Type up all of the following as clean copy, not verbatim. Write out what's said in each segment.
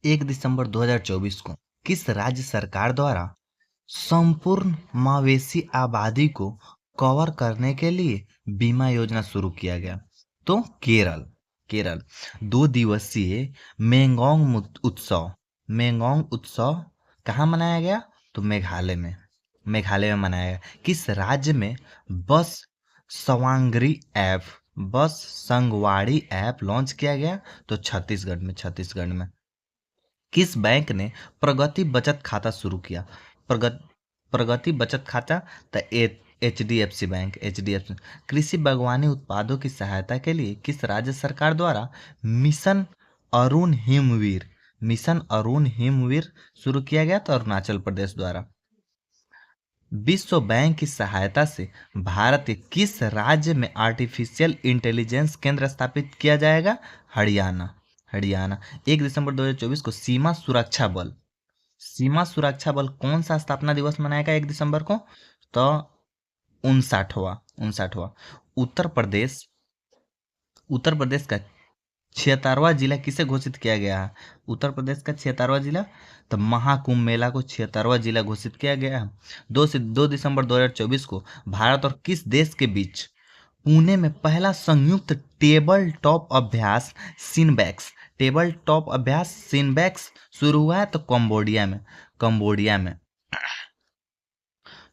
1 दिसंबर 2024 को किस राज्य सरकार द्वारा संपूर्ण मवेशी आबादी को कवर करने के लिए बीमा योजना शुरू किया गया? तो केरल। केरल 2 दिवसीय मेंगोंग उत्सव कहाँ मनाया गया? तो मेघालय में। मेघालय में मनाया गया। किस राज्य में बस बस संगवाड़ी ऐप लॉन्च किया गया? तो छत्तीसगढ़ में। किस बैंक ने प्रगति बचत खाता शुरू किया? प्रगति बचत खाता तो एच डी एफ सी। कृषि बागवानी उत्पादों की सहायता के लिए किस राज्य सरकार द्वारा मिशन अरुण हिमवीर शुरू किया गया? तो अरुणाचल प्रदेश द्वारा। विश्व बैंक की सहायता से भारत के किस राज्य में आर्टिफिशियल इंटेलिजेंस केंद्र स्थापित किया जाएगा? हरियाणा। 1 दिसंबर 2024 को सीमा सुरक्षा बल कौन सा स्थापना दिवस मनाएगा 1 दिसंबर को? तो 59वां। उत्तर प्रदेश का 76वां जिला किसे घोषित किया गया है? उत्तर प्रदेश का 76वां जिला तो महाकुंभ मेला को 76वां जिला घोषित किया गया है। 2 दिसंबर 2024 को भारत और किस देश के बीच पुणे में पहला संयुक्त टेबल टॉप अभ्यास सिनबैक्स शुरू हुआ है? तो कंबोडिया में।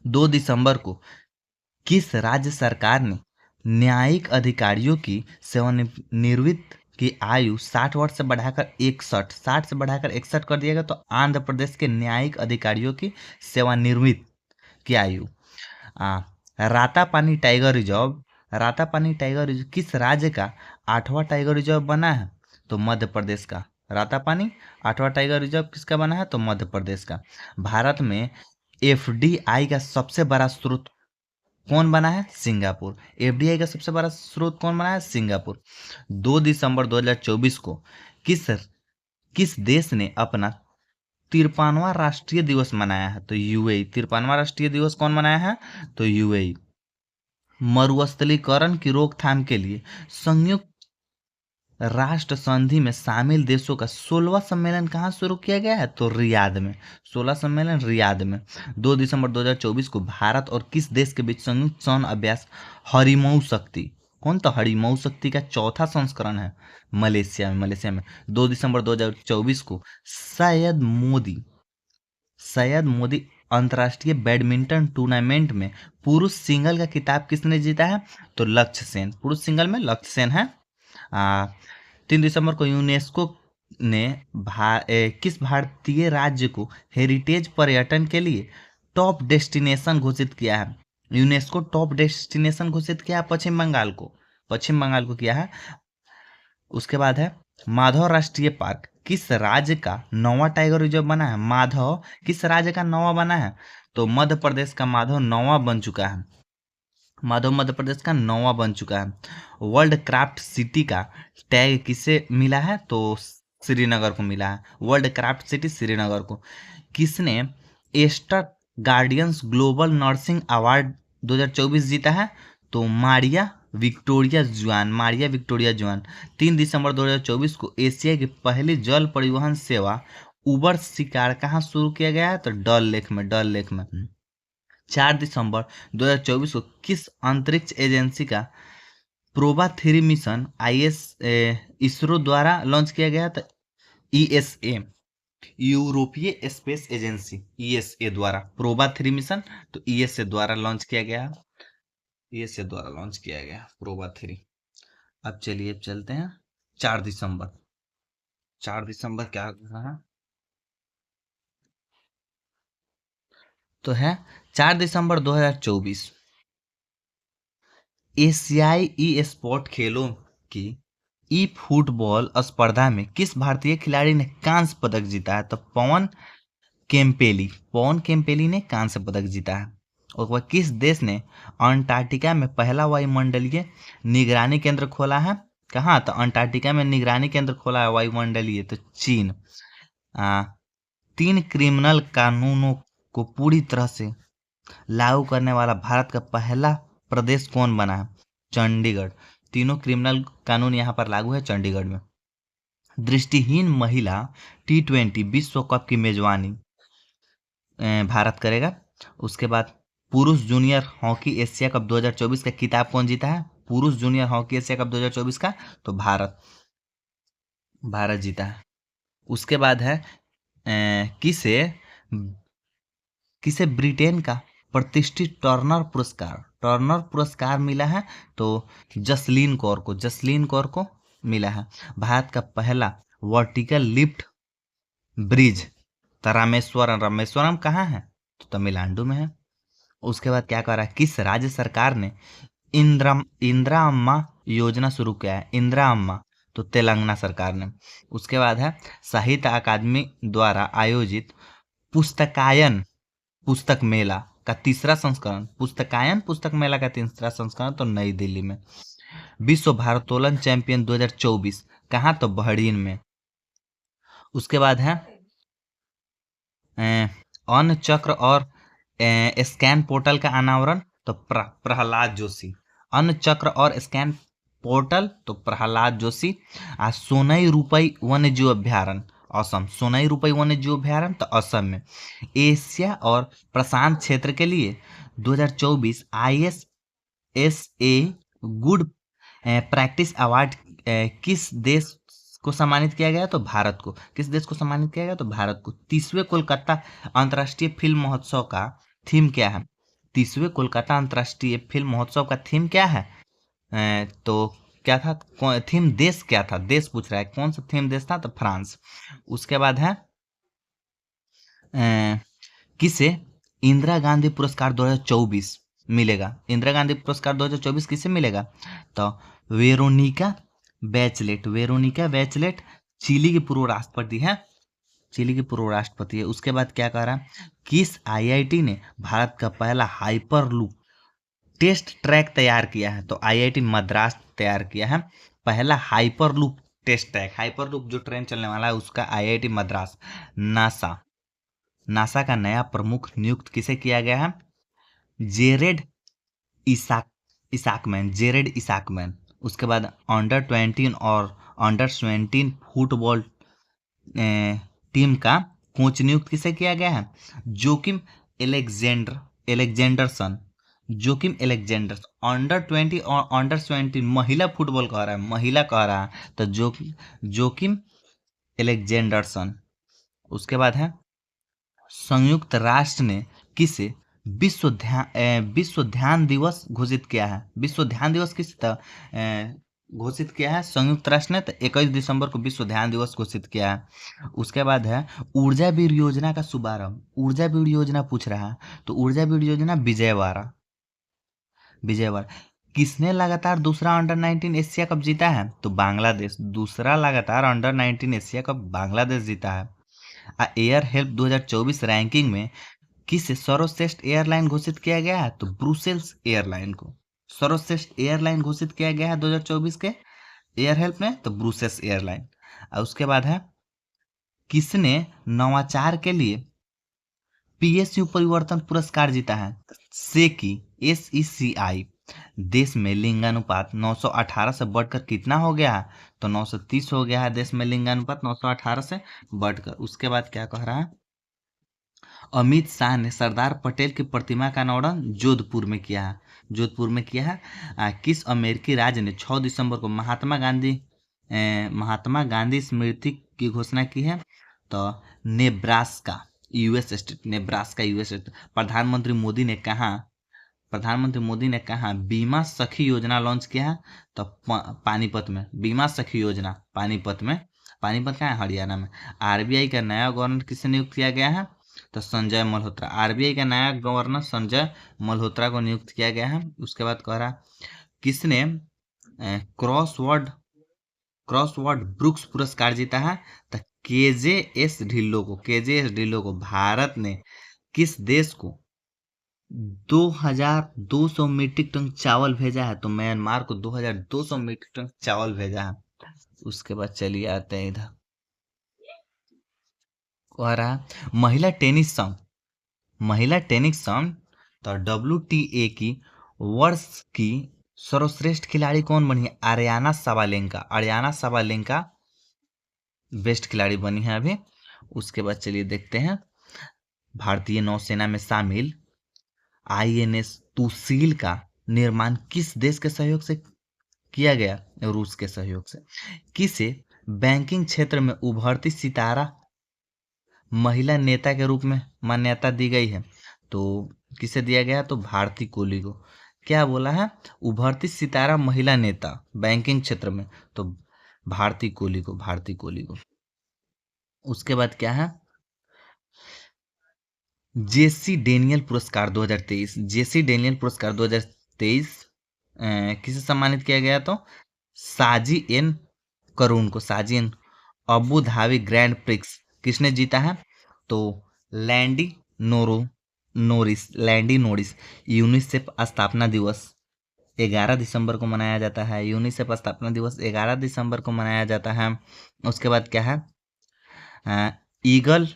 2 दिसंबर को किस राज्य सरकार ने न्यायिक अधिकारियों की सेवानिवृत्ति की आयु 60 वर्ष से बढ़ाकर 61 कर दिया गया? तो आंध्र प्रदेश के न्यायिक अधिकारियों की सेवानिवृत्ति की आयु। रातापानी टाइगर रिजर्व किस राज्य का 8वां टाइगर रिजर्व बना है? तो मध्य प्रदेश का। रातापानी 8वां टाइगर रिजर्व किसका बना है? तो मध्य प्रदेश का। भारत में एफडीआई का सबसे बड़ा स्रोत कौन बना है? सिंगापुर। एफडीआई का सबसे बड़ा स्रोत कौन बना है? सिंगापुर। 2 दिसंबर 2024 को किस देश ने अपना 53वां राष्ट्रीय दिवस मनाया है? तो यूएई। 53वां राष्ट्रीय दिवस कौन मनाया है? तो यूएई। मरुस्थलीकरण की रोकथाम के लिए संयुक्त राष्ट्र संधि में शामिल देशों का 16वां सम्मेलन कहाँ शुरू किया गया है? तो रियाद में। 16 सम्मेलन रियाद में। 2 दिसंबर 2024 को भारत और किस देश के बीच संयुक्त सैन्य अभ्यास हरिमऊ शक्ति कौन? तो हरिमऊ शक्ति का 4था संस्करण है मलेशिया में। 2 दिसंबर 2024 को सैयद मोदी अंतर्राष्ट्रीय बैडमिंटन टूर्नामेंट में पुरुष सिंगल का खिताब किसने जीता है? तो लक्ष्य सेन। पुरुष सिंगल में लक्ष्य सेन है। 3 दिसंबर को यूनेस्को ने किस भारतीय राज्य को हेरिटेज पर्यटन के लिए टॉप डेस्टिनेशन घोषित किया है? यूनेस्को टॉप डेस्टिनेशन घोषित किया है पश्चिम बंगाल को किया है। उसके बाद है माधव राष्ट्रीय पार्क किस राज्य का 9वां टाइगर रिजर्व बना है? माधव किस राज्य का 9वां बना है? तो मध्य प्रदेश का माधव 9वां बन चुका है। मध्य प्रदेश का 9वां बन चुका है। वर्ल्ड क्राफ्ट सिटी का टैग किसे मिला है? तो श्रीनगर को मिला है। वर्ल्ड क्राफ्ट सिटी श्रीनगर को। किसने Aster guardians global nursing award 2024 जीता है? तो मारिया विक्टोरिया जुआन। 3 दिसंबर 2024 को एशिया की पहली जल परिवहन सेवा उबर शिकार कहाँ शुरू किया गया है? तो डल लेक में। 4 दिसंबर 2024 को किस अंतरिक्ष एजेंसी का प्रोबा 3 मिशन इसरो द्वारा लॉन्च किया गया? तो ईएसए यूरोपीय स्पेस एजेंसी ईएसए द्वारा प्रोबा 3 मिशन तो ईएसए द्वारा लॉन्च किया गया प्रोबा 3। अब चलिए चलते हैं 4 दिसंबर क्या कर रहा है? तो है 4 दिसंबर 2024 एशियाई ई स्पोर्ट खेलों की ई फुटबॉल स्पर्धा में किस भारतीय खिलाड़ी ने कांस्य पदक जीता है? तो पवन केम्पेली ने कांस्य पदक जीता है। और वह किस देश ने अंटार्कटिका में पहला वायुमंडलीय निगरानी केंद्र खोला है? कहाँ? तो अंटार्कटिका में निगरानी केंद्र खोला है वायुमंडलीय, तो चीन। 3 क्रिमिनल कानूनों को पूरी तरह से लागू करने वाला भारत का पहला प्रदेश कौन बना है? चंडीगढ़। तीनों क्रिमिनल कानून यहाँ पर लागू है चंडीगढ़ में। दृष्टिहीन महिला T20 विश्व कप की मेजबानी भारत करेगा। उसके बाद पुरुष जूनियर हॉकी एशिया कप 2024 का खिताब कौन जीता है? पुरुष जूनियर हॉकी एशिया कप 2024 का तो भारत भारत जीता है। उसके बाद है किसे किसे ब्रिटेन का प्रतिष्ठित टर्नर पुरस्कार मिला है? तो जसलीन कौर को मिला है। भारत का पहला वर्टिकल लिफ्ट ब्रिज तो रामेश्वरम कहाँ है? तो तमिलनाडु में है। उसके बाद क्या कर रहा है, किस राज्य सरकार ने इंदिरा अम्मा योजना शुरू किया है? इंदिरा अम्मा तो तेलंगाना सरकार ने। उसके बाद है साहित्य अकादमी द्वारा आयोजित पुस्तकायन पुस्तक मेला का तीसरा संस्करण पुस्तक मेला का तीसरा संस्करण तो नई दिल्ली में। विश्व भारोत्तोलन चैंपियन 2024 कहाँ? तो बहरीन में। उसके बाद है अन्न चक्र और स्कैन पोर्टल का अनावरण तो प्रहलाद जोशी। अन्न चक्र और स्कैन पोर्टल तो प्रहलाद जोशी। आ सोनई रूपई वन्य जीव अभ्यारण्य असम, सोनई रूपई वन्य जीव अभ्यारण्य तो असम में। एशिया और प्रशांत क्षेत्र के लिए 2024 ISSA गुड प्रैक्टिस अवार्ड किस देश को सम्मानित किया गया? तो भारत को। किस देश को सम्मानित किया गया? तो भारत को। 30वें कोलकाता अंतर्राष्ट्रीय फिल्म महोत्सव का थीम क्या है? 30वें कोलकाता अंतर्राष्ट्रीय फिल्म महोत्सव का थीम क्या है? तो क्या था? थीम देश क्या था? देश पूछ रहा है, कौन सा थीम देश था? तो फ्रांस। उसके बाद है किसे इंदिरा गांधी पुरस्कार 2024 मिलेगा? इंदिरा गांधी पुरस्कार 2024 किसे मिलेगा? तो वेरोनिका बैचलेट चिली की पूर्व राष्ट्रपति है। उसके बाद क्या कह रहा है, किस IIT ने भारत का पहला हाइपरलूप टेस्ट ट्रैक तैयार किया है? तो IIT मद्रास तैयार किया है पहला हाइपरलूप टेस्ट ट्रैक। हाइपरलूप जो ट्रेन चलने वाला है उसका IIT मद्रास। नासा का नया प्रमुख नियुक्त किसे किया गया है? जेरेड इसाकमैन। उसके बाद अंडर 20 और अंडर 17 फुटबॉल टीम का कोच नियुक्त किसे किया गया है? जोकिम एलेक्जेंडरसन। अंडर 20 और अंडर 17 महिला फुटबॉल कह रहा है, तो जोकिम एलेक्जेंडरसन। उसके बाद है संयुक्त राष्ट्र ने किसे विश्व ध्यान दिवस घोषित किया है? विश्व ध्यान दिवस किस घोषित किया है? संयुक्त राष्ट्र ने तो 21 दिसंबर को विश्व ध्यान दिवस घोषित किया है। उसके बाद है ऊर्जा बीड़ योजना का शुभारंभ। ऊर्जा बीड़ योजना पूछ रहा है, तो ऊर्जा बीड़ योजना विजयवाड़ा। किसने लगातार दूसरा अंडर 19 एशिया कप जीता है? तो बांग्लादेश। दूसरा लगातार अंडर 19 एशिया कप बांग्लादेश जीता है। एयर हेल्प 2024 रैंकिंग में किसे सर्वश्रेष्ठ एयरलाइन घोषित किया गया है? तो ब्रुसेल्स एयरलाइन को सर्वश्रेष्ठ एयरलाइन घोषित किया गया है 2024 के एयर हेल्प में, तो ब्रुसेल्स एयरलाइन। और उसके बाद है किसने नवाचार के लिए PSU परिवर्तन पुरस्कार जीता है? SECI। देश में लिंगानुपात 918 से बढ़कर कितना हो गया है? तो 930 हो गया है देश में लिंगानुपात 918 से बढ़कर। उसके बाद क्या कह रहा है, अमित शाह ने सरदार पटेल की प्रतिमा का अनावरण जोधपुर में किया है। किस अमेरिकी राज्य ने 6 दिसंबर को महात्मा गांधी स्मृति की घोषणा की है? तो नेब्रास्का US स्टेट। प्रधानमंत्री मोदी ने कहा बीमा सखी योजना लॉन्च किया है? तो पानीपत में बीमा सखी योजना। पानीपत कहाँ है? हरियाणा में। RBI का नया गवर्नर किसे नियुक्त किया गया है? तो संजय मल्होत्रा। RBI का नया गवर्नर संजय मल्होत्रा को नियुक्त किया गया है। उसके बाद कह रहा किसने क्रॉसवर्ड ब्रुक्स पुरस्कार जीता है? तो KJS ढिल्लो को। भारत ने किस देश को 2200 मीट्रिक टन चावल भेजा है? तो म्यांमार को 2200 मीट्रिक टन चावल भेजा है। उसके बाद चलिए आते हैं इधर, कह रहा महिला टेनिस संघ तो WTA की वर्ष की सर्वश्रेष्ठ खिलाड़ी कौन बनी है? आर्याना साबालेंका बेस्ट खिलाड़ी बनी है अभी। उसके बाद चलिए देखते हैं, भारतीय नौसेना में शामिल आईएनएस तुसील का निर्माण किस देश के सहयोग से किया गया? रूस के सहयोग से। किसे बैंकिंग क्षेत्र में उभरती सितारा महिला नेता के रूप में मान्यता दी गई है? तो किसे दिया गया? तो भारती कोहली को। क्या बोला है? उभरती सितारा महिला नेता बैंकिंग क्षेत्र में, तो भारती कोहली को, भारती कोहली को। उसके बाद क्या है? जेसी डेनियल पुरस्कार 2023, जेसी डेनियल पुरस्कार 2023 किसे सम्मानित किया गया? तो साजी एन करून को, Saji N. Abu Dhabi grand prix किसने जीता है? तो लैंडी नोरो नोरिस, लैंडी नोरिस। यूनिसेफ स्थापना दिवस 11 दिसंबर को मनाया जाता है, यूनिसेफ स्थापना दिवस 11 दिसंबर को मनाया जाता है। उसके बाद क्या है? Eagle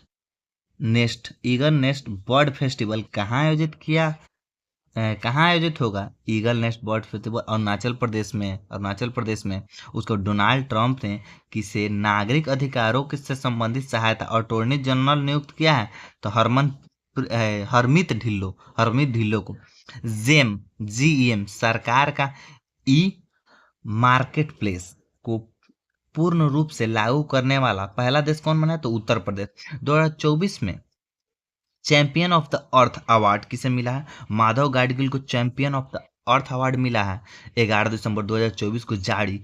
eagle nest bird festival कहाँ आयोजित किया, कहाँ आयोजित होगा? Eagle nest bird festival Arunachal Pradesh में, अरुणाचल प्रदेश में। उसको डोनाल्ड ट्रंप ने किसे नागरिक अधिकारों से संबंधित सहायता अटॉर्नी जनरल नियुक्त किया है? तो हरमीत ढिल्लो को। जेम, जीईएम सरकार का ई मार्केट प्लेस को पूर्ण रूप से लागू करने वाला पहला देश कौन बना है? तो उत्तर प्रदेश। 2024 में champion of the earth award किसे मिला है? माधव गाडगिल को champion of the earth award मिला है 11 दिसंबर 2024 को जारी।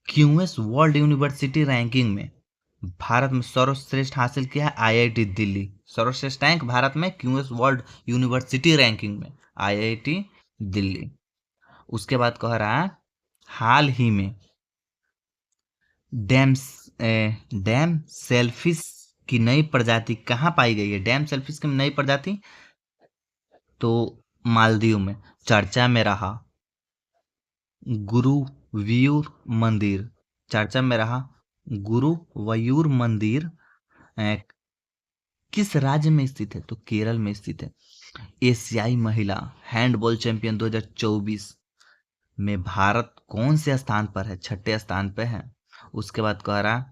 क्यूएस वर्ल्ड यूनिवर्सिटी रैंकिंग में भारत में सर्वश्रेष्ठ हासिल किया है आईआईटी दिल्ली। सर्वश्रेष्ठ रैंक भारत में क्यूएस वर्ल्ड यूनिवर्सिटी रैंकिंग में आईआईटी दिल्ली। उसके बाद कह रहा है, हाल ही में डैम डैम सेलफिश की नई प्रजाति कहाँ पाई गई है? डैम सेलफिश की नई प्रजाति तो मालदीव में चर्चा में रहा गुरुवायूर मंदिर, चर्चा में रहा गुरुवायूर मंदिर किस राज्य में स्थित है? तो केरल में स्थित है। एशियाई महिला हैंडबॉल चैंपियन 2024 में भारत कौन से स्थान पर है? 6ठे स्थान पे है। उसके बाद कह रहा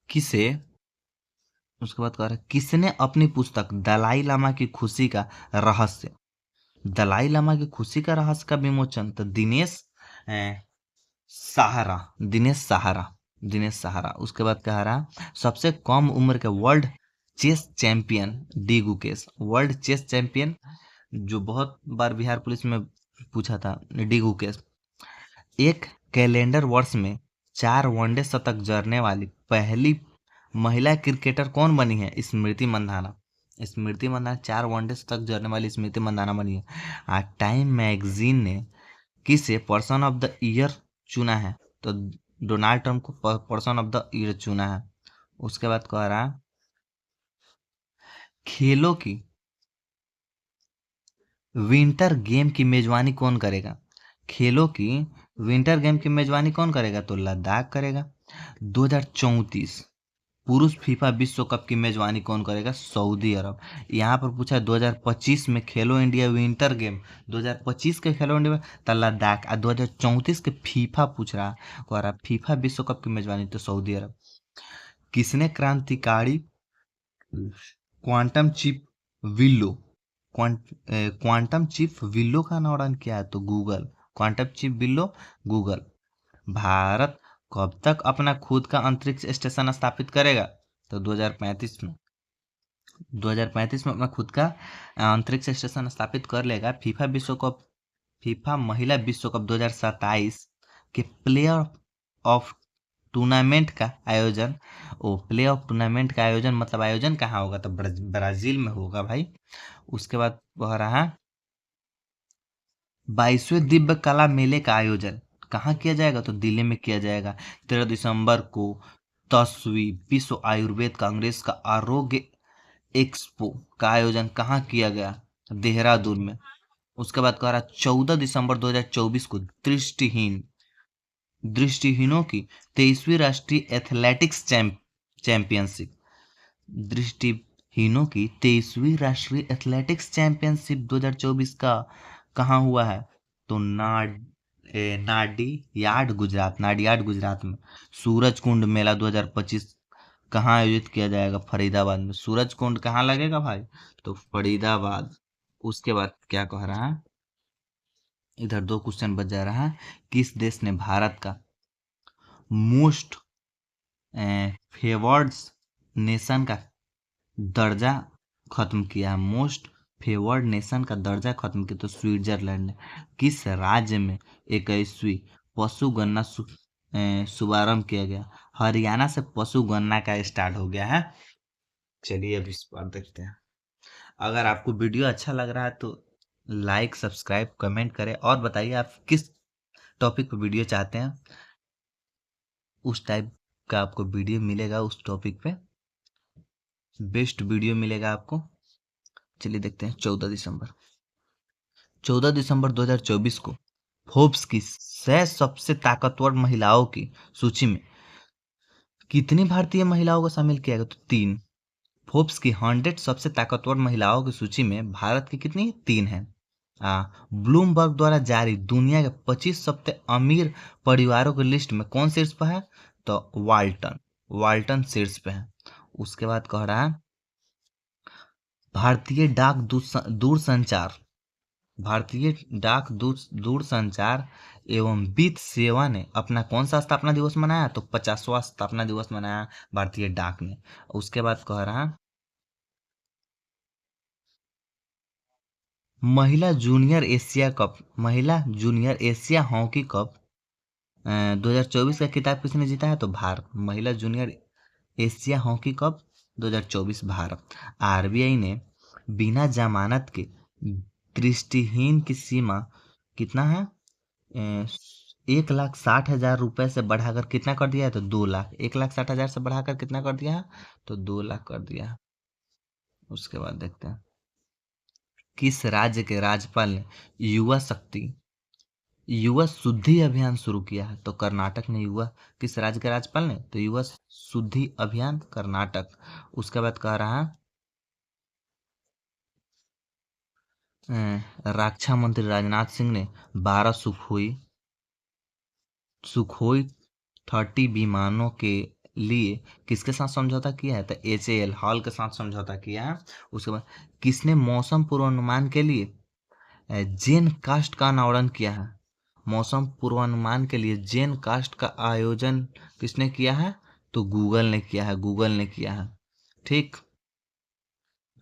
किसे, उसके बाद कह रहा किसने अपनी पुस्तक दलाई लामा की खुशी का रहस्य, दलाई लामा की खुशी का रहस्य का विमोचन? तो दिनेश सहारा, दिनेश सहारा, दिनेश सहारा। उसके बाद कह रहा सबसे कम उम्र के world chess champion D Gukesh, world chess champion जो बहुत बार बिहार पुलिस में पूछा था, डी गुकेश। एक कैलेंडर वर्ष में 4 वनडे शतक जड़ने वाली पहली महिला क्रिकेटर कौन बनी है? स्मृति मंधाना। स्मृति मंधाना 4 वनडे शतक जड़ने वाली स्मृति मंधाना बनी है। आज टाइम मैगजीन ने किसे पर्सन ऑफ द ईयर चुना है? तो डोनाल्ड ट्रंप को पर्सन ऑफ द ईयर चुना है। उसके बाद कह रहा खेलों की विंटर गेम की मेजबानी कौन करेगा? खेलों की विंटर गेम की मेजबानी कौन करेगा? तो लद्दाख करेगा। 2034 पुरुष फीफा विश्व कप की मेजबानी कौन करेगा? सऊदी अरब। यहाँ पर पूछा है 2025 में खेलो इंडिया विंटर गेम, 2025 के खेलो इंडिया तो लद्दाख, और 2034 के फीफा पूछ रहा, कह रहा फीफा विश्व कप की मेजबानी तो सऊदी अरब। किसने क्रांतिकारी quantum chip willow, quantum chip willow का अनावरण किया है? तो Google, quantum chip willow Google. Bharat कब तक अपना खुद का अंतरिक्ष स्टेशन स्थापित करेगा? तो 2035 में, 2035 में अपना खुद का अंतरिक्ष स्टेशन स्थापित कर लेगा। फीफा विश्व कप, फीफा महिला विश्व कप 2027 के प्लेयर ऑफ टूर्नामेंट का आयोजन, प्ले ऑफ टूर्नामेंट का आयोजन मतलब आयोजन कहाँ होगा? तो ब्राजील में होगा भाई। उसके बाद कह रहा 22वें दिव्य कला मेले का आयोजन कहाँ किया जाएगा? तो दिल्ली में किया जाएगा। 13 दिसंबर को 10वीं विश्व आयुर्वेद कांग्रेस का आरोग्य एक्सपो का आयोजन कहाँ किया गया? देहरादून में। उसके बाद कह रहा 14 दिसंबर 2024 को दृष्टिहीनों की 23वीं राष्ट्रीय एथलेटिक्स चैंपियनशिप, दृष्टिहीनों की 23वीं राष्ट्रीय एथलेटिक्स चैंपियनशिप 2024 का कहाँ हुआ है? तो नाडियाड गुजरात, नाडियाड गुजरात में। सूरज कुंड मेला 2025 कहाँ आयोजित किया जाएगा? फरीदाबाद में। सूरज कुंड कहाँ लगेगा भाई? तो फरीदाबाद। उसके बाद क्या कह रहा है, इधर दो क्वेश्चन बच जा रहा है। किस देश ने भारत का मोस्ट फेवर्ड नेशन का दर्जा खत्म किया है? मोस्ट फेवर्ड नेशन का दर्जा खत्म किया तो स्विट्जरलैंड ने। किस राज्य में 21वीं पशु गणना शुभारंभ किया गया? हरियाणा से पशु गणना का स्टार्ट हो गया है। चलिए अब इस बार देखते हैं। अगर आपको वीडियो अच्छा लग रहा है तो लाइक सब्सक्राइब कमेंट करें और बताइए आप किस टॉपिक पर वीडियो चाहते हैं। उस टाइप का आपको वीडियो मिलेगा, उस टॉपिक पे बेस्ट वीडियो मिलेगा आपको। चलिए देखते हैं। 14 दिसंबर 2024 को फोर्ब्स की 100 सबसे ताकतवर महिलाओं की सूची में कितनी भारतीय महिलाओं को शामिल किया गया? तो 3। फोर्ब्स की 100 सबसे ताकतवर महिलाओं की सूची में भारत की कितनी? 3 है। ब्लूमबर्ग द्वारा जारी दुनिया के 25 सबसे अमीर परिवारों की लिस्ट में कौन शीर्ष पर है? तो वाल्टन, वाल्टन शीर्ष पे है। उसके बाद कह रहा है भारतीय डाक दूरसंचार, भारतीय डाक दूरसंचार एवं वित्त सेवा ने अपना कौन सा स्थापना दिवस मनाया? तो 50वां स्थापना दिवस मनाया भारतीय डाक ने। उसके बाद कह रहा है महिला जूनियर एशिया हॉकी कप 2024 का खिताब किसने जीता है? तो भारत। महिला junior Asia hockey cup 2024 Bharat. RBI ने बिना जमानत के दृष्टिहीन की सीमा कितना है? 1,60,000 रुपए से बढ़ाकर कितना कर दिया है? तो 2 लाख। 1,60,000 से बढ़ाकर कितना कर दिया है? तो 2 लाख कर दिया है। उसके बाद देखते हैं किस राज्य के राज्यपाल ने युवा शुद्धि अभियान शुरू किया है? तो कर्नाटक ने। किस राज्य के राज्यपाल ने? तो युवा शुद्धि अभियान कर्नाटक। उसके बाद कह रहा है रक्षा मंत्री राजनाथ सिंह ने 12 सुखोई 30 विमानों के लिए किसके साथ समझौता किया है? तो HAL हॉल के साथ समझौता किया है। उसके बाद किसने मौसम पूर्वानुमान के लिए जेन कास्ट का अनावरण किया है? मौसम पूर्वानुमान के लिए जेन कास्ट का आयोजन किसने किया है? तो गूगल ने किया है, गूगल ने किया है। ठीक।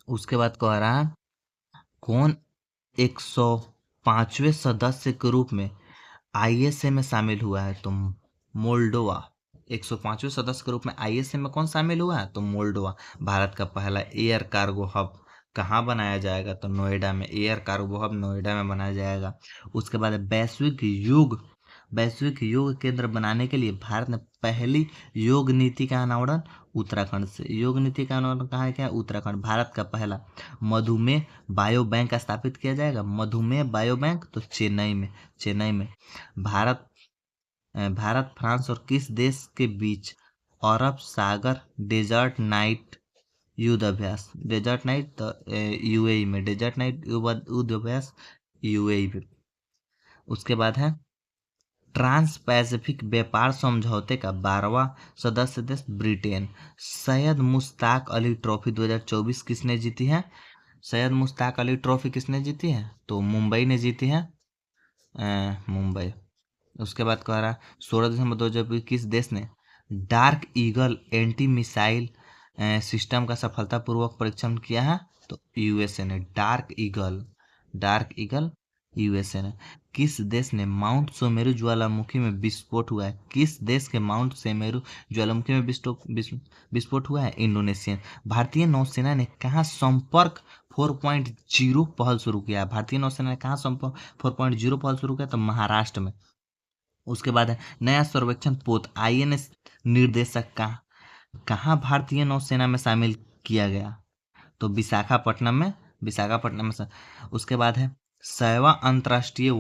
उसके बाद कह रहा है कौन 105वें सदस्य के रूप में ISA में शामिल हुआ है? तो मोल्डोवा। 105वें सदस्य के रूप में ISA में कौन शामिल हुआ है? तो मोल्डोवा। भारत का पहला एयर कार्गो हब कहाँ बनाया जाएगा? तो नोएडा में। एयर कार्गो हब नोएडा में बनाया जाएगा। उसके बाद वैश्विक योग केंद्र बनाने के लिए भारत ने पहली योग नीति का अनावरण उत्तराखंड से। योग नीति का अनावरण कहाँ है? उत्तराखंड। भारत का पहला मधुमेह बायो बैंक स्थापित किया जाएगा। मधुमेह बायो बैंक तो चेन्नई में। भारत भारत फ्रांस और किस देश के बीच अरब सागर डेजर्ट नाइट युद्ध अभ्यास? डेजर्ट नाइट तो UAE में। डेजर्ट नाइट युद्ध अभ्यास UAE में। उसके बाद है ट्रांस पैसिफिक व्यापार समझौते का 12वां सदस्य देश ब्रिटेन। सैयद मुश्ताक अली ट्रॉफी 2024 किसने जीती है? सैयद मुश्ताक अली ट्रॉफी किसने जीती है? तो मुंबई ने जीती है, मुंबई। उसके बाद कह रहा 16 दिसंबर 2020 किस देश ने dark eagle anti missile system का सफलतापूर्वक परीक्षण किया है? तो USA ने। डार्क ईगल USA ने। किस देश ने माउंट सुमेरु ज्वालामुखी में विस्फोट हुआ है? किस देश के माउंट सुमेरु ज्वालामुखी में विस्फोट हुआ है? इंडोनेशिया। भारतीय नौसेना ने कहाँ संपर्क 4.0 पहल शुरू किया? भारतीय नौसेना ने कहाँ संपर्क 4.0 पहल शुरू किया? तो महाराष्ट्र में। उसके बाद है नया सर्वेक्षण पोत INS निर्देशक कहाँ भारतीय नौसेना में शामिल किया गया? तो विशाखापट्टनम में। उसके बाद है 7वां अंतर्राष्ट्रीय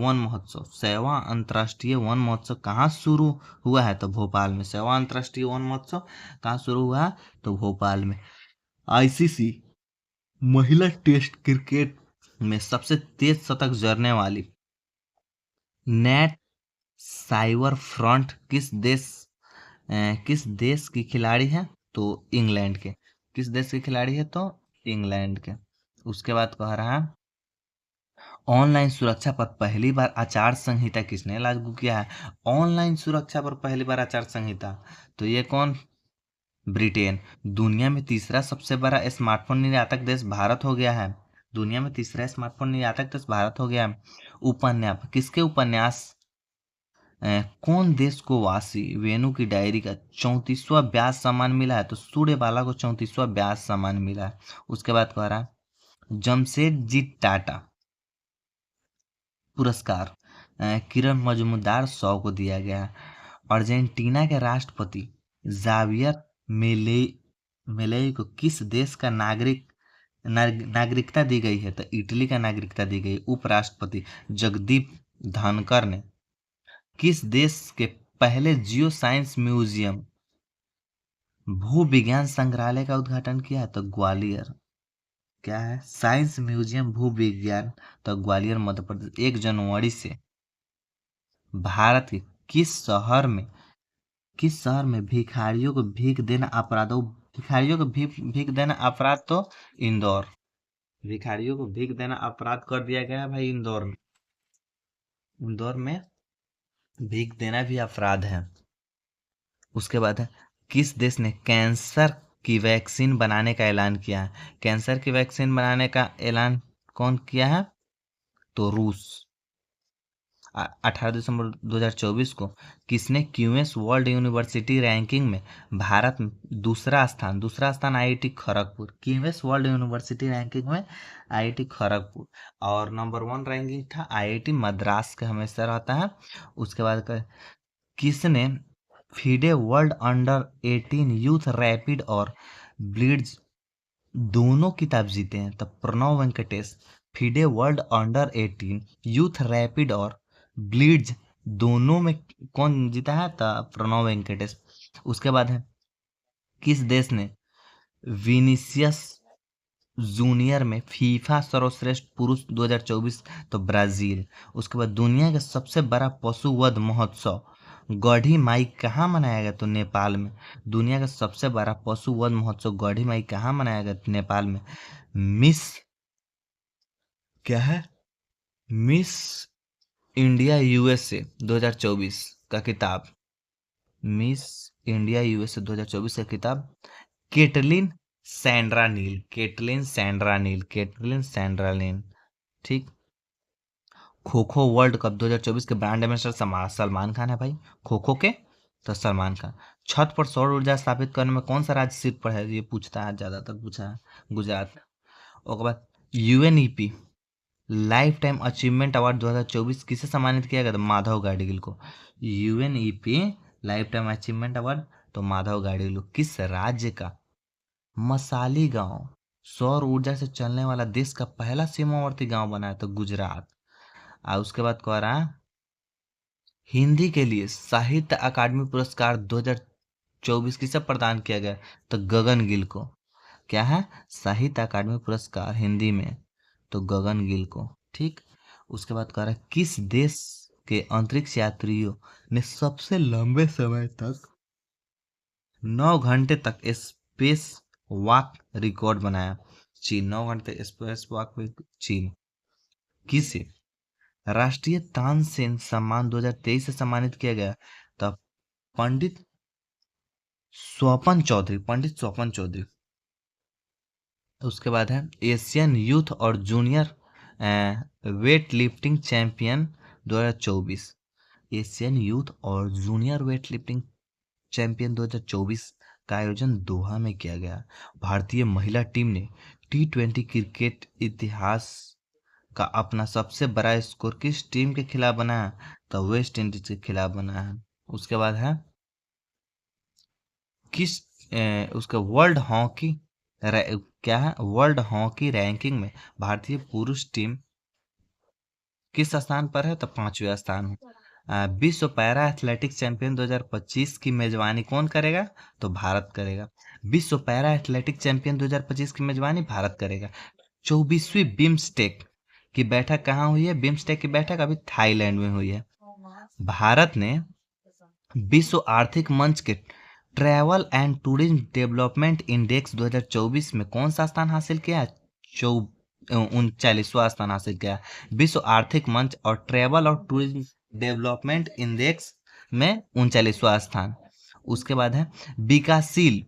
वन महोत्सव कहाँ शुरू हुआ है? तो भोपाल में। 7वां अंतर्राष्ट्रीय वन महोत्सव कहाँ शुरू हुआ है? तो भोपाल में। ICC महिला टेस्ट क्रिकेट में सबसे तेज शतक जड़ने वाली नेट साइबर फ्रंट किस देश की खिलाड़ी है? तो इंग्लैंड के। किस देश की खिलाड़ी है? तो इंग्लैंड के। उसके बाद कह रहा है ऑनलाइन सुरक्षा पर पहली बार आचार संहिता किसने लागू किया है? ऑनलाइन सुरक्षा पर पहली बार आचार संहिता, तो ये कौन? ब्रिटेन। दुनिया में तीसरा सबसे बड़ा स्मार्टफोन निर्यातक देश भारत हो गया है। दुनिया में तीसरा स्मार्टफोन निर्यातक देश भारत हो गया है। उपन्यास, किसके उपन्यास? कौन देश को वासी वेणु की डायरी का 34वां ब्याज सम्मान मिला है? तो सूर्यबाला को 34वां ब्याज सम्मान मिला है। उसके बाद कह रहा है जमशेदजी टाटा पुरस्कार किरण मजूमदार 100 को दिया गया है। अर्जेंटीना के राष्ट्रपति जावियर मेले मेलेई को किस देश का नागरिकता दी गई है? तो इटली का नागरिकता दी गई। उपराष्ट्रपति जगदीप धनकर ने किस देश के पहले जियो साइंस म्यूजियम भू विज्ञान संग्रहालय का उद्घाटन किया है? तो ग्वालियर। क्या है? साइंस म्यूजियम भू विज्ञान, तो ग्वालियर मध्य प्रदेश। 1 जनवरी से भारत के किस शहर में भिखारियों को भीख देना अपराध? तो इंदौर। भिखारियों को भीख देना अपराध कर दिया गया है भाई इंदौर में। इंदौर में भीख देना भी अपराध है। उसके बाद है किस देश ने कैंसर की वैक्सीन बनाने का ऐलान किया है? कैंसर की वैक्सीन बनाने का ऐलान कौन किया है? तो रूस। 18 दिसंबर 2024 को किसने क्यूएस वर्ल्ड यूनिवर्सिटी रैंकिंग में भारत में दूसरा स्थान IIT Kharagpur. QS world university ranking में आईआईटी खड़गपुर। और नंबर 1 रैंकिंग था आईआईटी मद्रास का, हमेशा रहता है। उसके बाद किसने FIDE world under 18 youth rapid और ब्लिट्ज दोनों किताब जीते हैं? तब Pranav Venkatesh. FIDE world under 18 youth rapid और ब्लिट्ज दोनों में कौन जीता है? तब प्रणव वेंकटेश। उसके बाद है किस देश ने विनीसियस जूनियर में फीफा सर्वश्रेष्ठ पुरुष 2024? तो ब्राजील। उसके बाद दुनिया का सबसे बड़ा पशु वध महोत्सव गढ़ी माई कहाँ मनाया गया? तो नेपाल में। दुनिया का सबसे बड़ा पशु वध महोत्सव गढ़ी माई कहाँ मनाया गया? तो नेपाल में। मिस क्या है? मिस इंडिया यूएसए 2024 का किताब, मिस इंडिया यूएसए 2024 का किताब केटलिन सैंड्रा नील। ठीक। खो खो वर्ल्ड कप 2024 के ब्रांड एम्बेसडर सलमान खान है भाई। खो खो के तो सलमान खान। छत पर सौर ऊर्जा स्थापित करने में कौन सा राज्य शीर्ष पर है? ये पूछता है, ज्यादातर पूछा है गुजरात। उसके बाद UNEP life time achievement award 2024 किसे सम्मानित किया गया? तो माधव गाडगिल को। UNEP life time achievement award तो माधव गाडगिल को। किस राज्य का मसाली गांव सौर ऊर्जा से चलने वाला देश का पहला सीमावर्ती गांव बना है? तो गुजरात। और उसके बाद कह रहा है हिंदी के लिए साहित्य अकादमी पुरस्कार 2024 किसे प्रदान किया गया? तो गगन गिल को। क्या है? साहित्य अकादमी पुरस्कार हिंदी में तो गगन गिल को। ठीक। उसके बाद कह रहा है किस देश के अंतरिक्ष यात्रियों ने सबसे लंबे समय तक 9 घंटे तक स्पेस वॉक रिकॉर्ड बनाया? चीन। 9 घंटे स्पेस वॉक में चीन। किसे राष्ट्रीय तानसेन सम्मान 2023 से सम्मानित किया गया? तब पंडित स्वपन चौधरी। उसके बाद है एशियन यूथ और junior weight lifting champion 2024। Asian youth और जूनियर वेट लिफ्टिंग चैंपियन 2024 का आयोजन दोहा में किया गया। भारतीय महिला टीम ने T20 क्रिकेट इतिहास का अपना सबसे बड़ा स्कोर किस टीम के खिलाफ बनाया? तो वेस्ट इंडीज के खिलाफ बनाया है। उसके बाद है किस उसका क्या है? वर्ल्ड हॉकी रैंकिंग में भारतीय पुरुष टीम किस स्थान पर है? तो 5वें स्थान है। विश्व पैरा एथलेटिक्स चैंपियन 2025 की मेजबानी कौन करेगा? तो भारत करेगा। विश्व पैरा एथलेटिक्स चैंपियन 2025 की मेजबानी भारत करेगा। 24वीं बिम्स्टेक की बैठक कहाँ हुई है? बिम्स्टेक की बैठक अभी थाईलैंड में हुई है। भारत ने विश्व आर्थिक मंच के travel and tourism development index 2024 में कौन सा स्थान हासिल किया? 39वां स्थान हासिल किया। विश्व आर्थिक मंच और ट्रैवल और टूरिज्म डेवलपमेंट इंडेक्स में 39वां स्थान। उसके बाद है विकासशील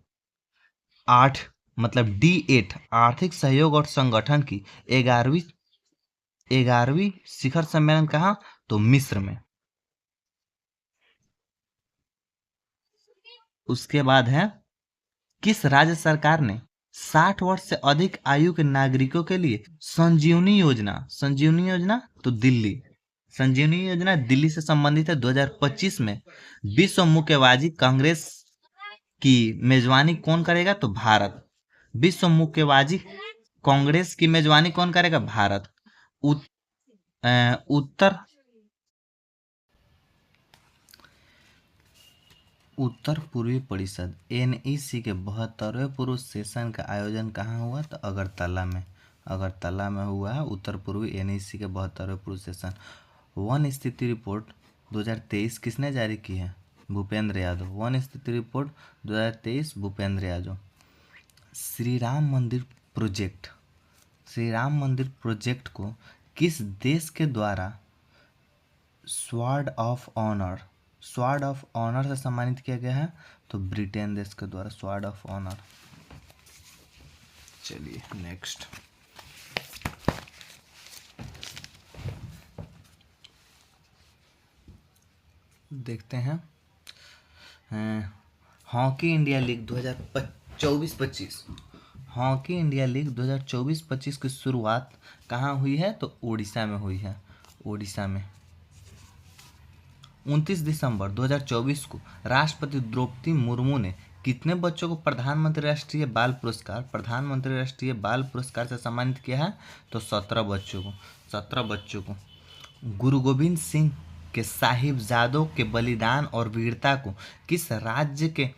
8 मतलब D8 आर्थिक सहयोग और संगठन की 11वीं शिखर सम्मेलन कहाँ? तो मिस्र में। उसके बाद है किस राज्य सरकार ने 60 वर्ष से अधिक आयु के नागरिकों के लिए संजीवनी योजना तो दिल्ली। संजीवनी योजना दिल्ली से संबंधित है। 2025 में विश्व मुक्केबाजी कांग्रेस की मेजबानी कौन करेगा? तो भारत। विश्व मुक्केबाजी कांग्रेस की मेजबानी कौन करेगा? भारत। उत, उत्तर उत्तर पूर्वी परिषद NEC के 72वें पूर्व सेशन का आयोजन कहाँ हुआ? तो अगरतला में। अगरतला में हुआ है उत्तर पूर्वी NEC के 72वें पूर्व सेशन। वन स्थिति रिपोर्ट 2023 किसने जारी की है? भूपेंद्र यादव। वन स्थिति रिपोर्ट 2023 भूपेंद्र यादव। श्री राम मंदिर प्रोजेक्ट को किस देश के द्वारा स्वॉर्ड ऑफ ऑनर से सम्मानित किया गया है? तो ब्रिटेन देश के द्वारा स्वॉर्ड ऑफ ऑनर। चलिए नेक्स्ट देखते हैं। Hockey India league 2024-25 hockey India league 2024-25 की शुरुआत कहाँ हुई है? तो उड़ीसा में हुई है। उड़ीसा में 29 दिसंबर 2024 को राष्ट्रपति द्रौपदी मुर्मू ने कितने बच्चों को प्रधानमंत्री राष्ट्रीय बाल पुरस्कार से सम्मानित किया है? तो 17 बच्चों को। गुरु गोविंद सिंह के साहिबजादों के बलिदान और वीरता को किस राज्य के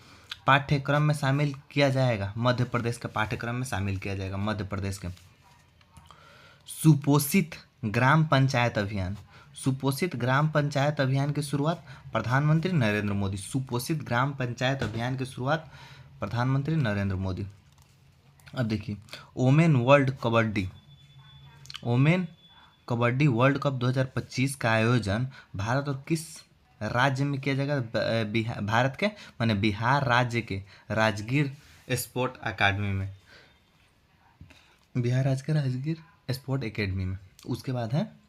पाठ्यक्रम में शामिल किया जाएगा? मध्य प्रदेश के पाठ्यक्रम में शामिल किया जाएगा। मध्य प्रदेश के। सुपोषित ग्राम पंचायत अभियान की शुरुआत प्रधानमंत्री नरेंद्र मोदी। सुपोषित ग्राम पंचायत अभियान की शुरुआत प्रधानमंत्री नरेंद्र मोदी। अब देखिए ओमेन कबड्डी वर्ल्ड कप 2025 का आयोजन भारत और किस राज्य में किया जाएगा? भारत के माने बिहार राज्य के राजगीर स्पोर्ट अकादमी में। बिहार राज्य के राजगीर स्पोर्ट एकेडमी में। उसके बाद है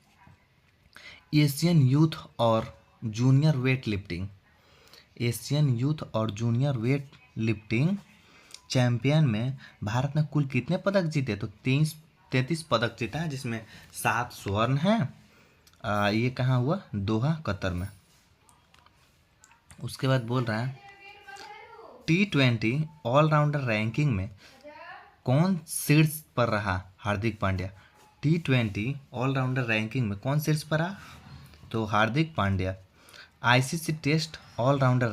एशियन यूथ और जूनियर वेट लिफ्टिंग चैंपियन में भारत ने कुल कितने पदक जीते? तो 33 पदक जीता है, जिसमें 7 स्वर्ण हैं। ये कहाँ हुआ? दोहा कतर में। उसके बाद बोल रहा है T20 ऑलराउंडर रैंकिंग में कौन शीर्ष पर रहा? Hardik Pandya. T20 allrounder ranking में कौन शीर्ष पर रहा? तो Hardik Pandya. ICC test allrounder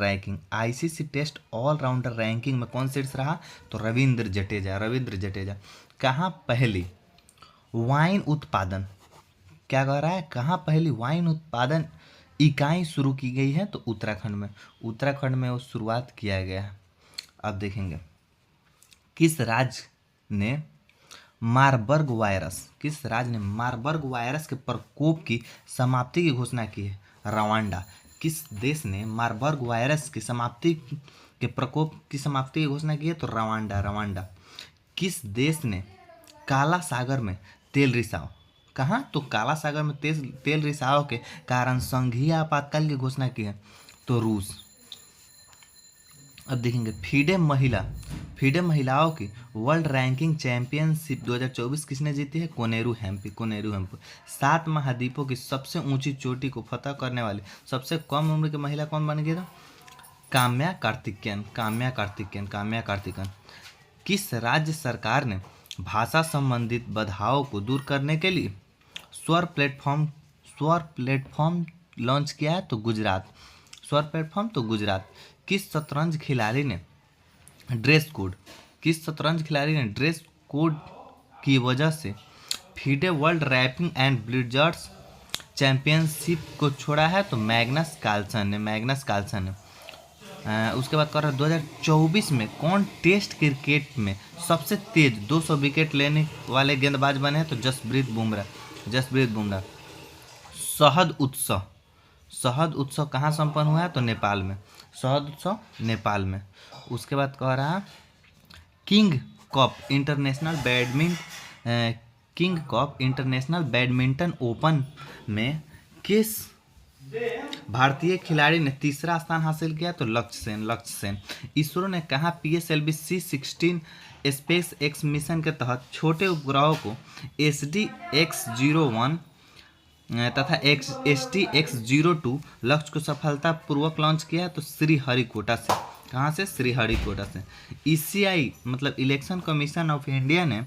ranking में कौन शीर्ष रहा? तो रविंद्र जडेजा। कहाँ पहली वाइन उत्पादन क्या कह रहा है? कहाँ पहली वाइन उत्पादन इकाई शुरू की गई है? तो उत्तराखंड में वो शुरुआत किया गया है। अब देखेंगे किस राज्य ने मारबर्ग वायरस के प्रकोप की समाप्ति की घोषणा की है? रवांडा। किस देश ने मारबर्ग वायरस की प्रकोप की समाप्ति की घोषणा की है? तो रवांडा। किस देश ने काला सागर में तेल रिसाव कहाँ? तो काला सागर में तेल रिसाव के कारण संघीय आपातकाल की घोषणा की है? तो रूस। अब देखेंगे फीडे महिलाओं की वर्ल्ड रैंकिंग चैंपियनशिप 2024 किसने जीती है? कोनेरू हेम्पी। 7 महाद्वीपों की सबसे ऊंची चोटी को फतह करने वाली सबसे कम उम्र की महिला कौन बन गई? काम्या कार्तिकेयन। किस राज्य सरकार ने भाषा संबंधित बाधाओं को दूर करने के लिए स्वर प्लेटफॉर्म लॉन्च किया है? तो गुजरात। किस शतरंज खिलाड़ी ने ड्रेस कोड की वजह से FIDE world rapid and blitz championship को छोड़ा है तो मैग्नस कार्लसन ने। उसके बाद कर रहा है 2024 में कौन टेस्ट क्रिकेट में सबसे तेज 200 विकेट लेने वाले गेंदबाज बने हैं? तो जसप्रीत बुमराह। शहद उत्सव कहाँ संपन्न हुआ है? तो नेपाल में। शहद उत्सव नेपाल में। उसके बाद कह रहा है king cup international badminton open में किस भारतीय खिलाड़ी ने तीसरा स्थान हासिल किया? तो लक्ष्य सेन। इसरो ने कहा PSLV C-16 space x mission के तहत छोटे उपग्रहों को SDX-01 तथा STX-02 लक्ष्य को सफलतापूर्वक लॉन्च किया है? तो श्रीहरिकोटा से। कहाँ से? श्रीहरिकोटा से। ECI मतलब इलेक्शन कमीशन ऑफ इंडिया ने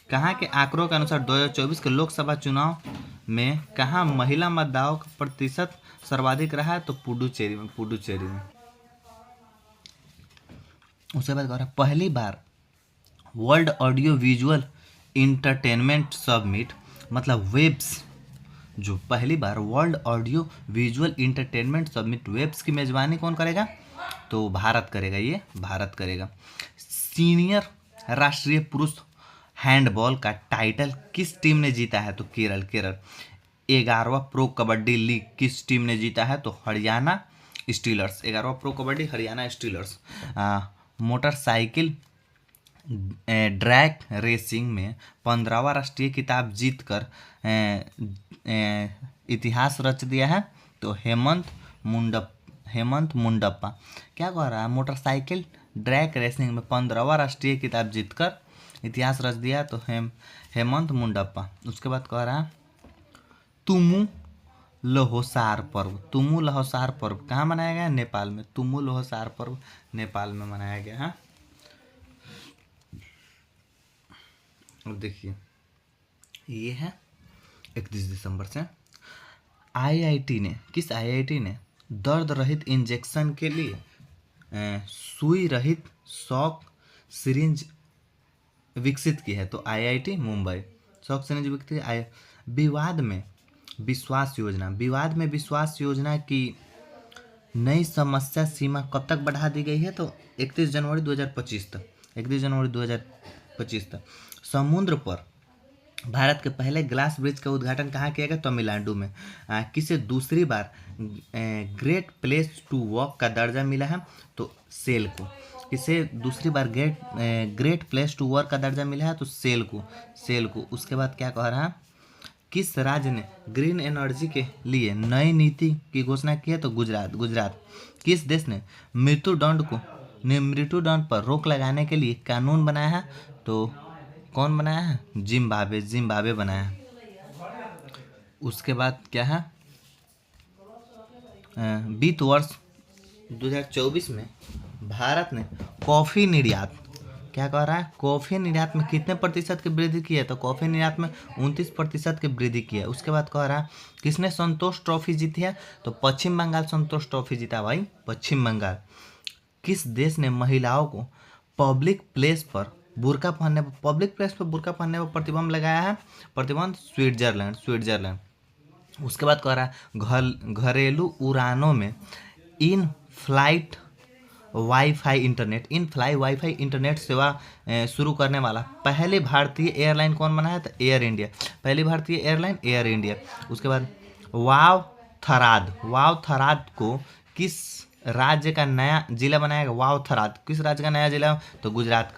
कहाँ के आंकड़ों के अनुसार 2024 के लोकसभा चुनाव में कहाँ महिला मतदाताओं का प्रतिशत सर्वाधिक रहा है? तो पुडुचेरी में। उसके बाद कह रहा है पहली बार world audio visual entertainment summit मतलब वेब्स, जो पहली बार world audio visual entertainment summit WAVES की मेजबानी कौन करेगा? तो भारत करेगा। सीनियर राष्ट्रीय पुरुष हैंडबॉल का टाइटल किस टीम ने जीता है? तो केरल। 11वां प्रो कबड्डी लीग किस टीम ने जीता है? तो हरियाणा स्टीलर्स। 11वां pro kabaddi Haryana Steelers. Motorcycle drag racing में 15वां राष्ट्रीय खिताब जीतकर इतिहास रच दिया है? तो हेमंत मुंडप्पा। क्या कह रहा है? मोटरसाइकिल ड्रैग रेसिंग में 15वां राष्ट्रीय खिताब जीतकर इतिहास रच दिया तो हेमंत मुंडप्पा। उसके बाद कह रहा है तुमु लहोसार पर्व कहाँ मनाया गया? नेपाल में। तुमु लहोसार पर्व नेपाल में मनाया गया है। अब देखिए ये है 31 दिसंबर से किस IIT ने दर्द रहित इंजेक्शन के लिए सुई रहित शॉक सिरिंज विकसित की है? तो IIT मुंबई। शॉक सिरिंज विकसित। विवाद में विश्वास योजना की नई समस्या सीमा कब तक बढ़ा दी गई है? तो 31 जनवरी 2025 तक। समुद्र पर भारत के पहले ग्लास ब्रिज का उद्घाटन कहाँ किया गया? तमिलनाडु में। किसे दूसरी बार ग्रेट प्लेस टू वर्क का दर्जा मिला है? तो सेल को। किसे दूसरी बार ग्रेट प्लेस टू वर्क का दर्जा मिला है? तो सेल को। उसके बाद क्या कह रहा है? किस राज्य ने ग्रीन एनर्जी के लिए नई नीति की घोषणा की है? तो गुजरात। किस देश ने मृत्युदंड पर रोक लगाने के लिए कानून बनाया है? तो कौन बनाया है? जिम्बाब्वे बनाया है। उसके बाद क्या है? बीत वर्ष 2024 में भारत ने कॉफ़ी निर्यात क्या कह रहा है? कॉफ़ी निर्यात में कितने प्रतिशत की वृद्धि की है? तो कॉफ़ी निर्यात में 29% की वृद्धि की है। उसके बाद कह रहा है किसने संतोष ट्रॉफी जीती है? तो पश्चिम बंगाल संतोष ट्रॉफी जीता भाई, पश्चिम बंगाल। किस देश ने महिलाओं को पब्लिक प्लेस पर बुर्का पहनने पर प्रतिबंध लगाया है? स्विट्जरलैंड। उसके बाद कह रहा है घरेलू उड़ानों में इन फ्लाइट वाईफाई इंटरनेट सेवा शुरू करने वाला पहली भारतीय एयरलाइन कौन बना है? तो एयर इंडिया। पहली भारतीय एयरलाइन एयर इंडिया। उसके बाद वाव थराद को किस राज्य का नया जिला बनाया गया? वाव थराद किस राज्य का नया जिला? तो गुजरात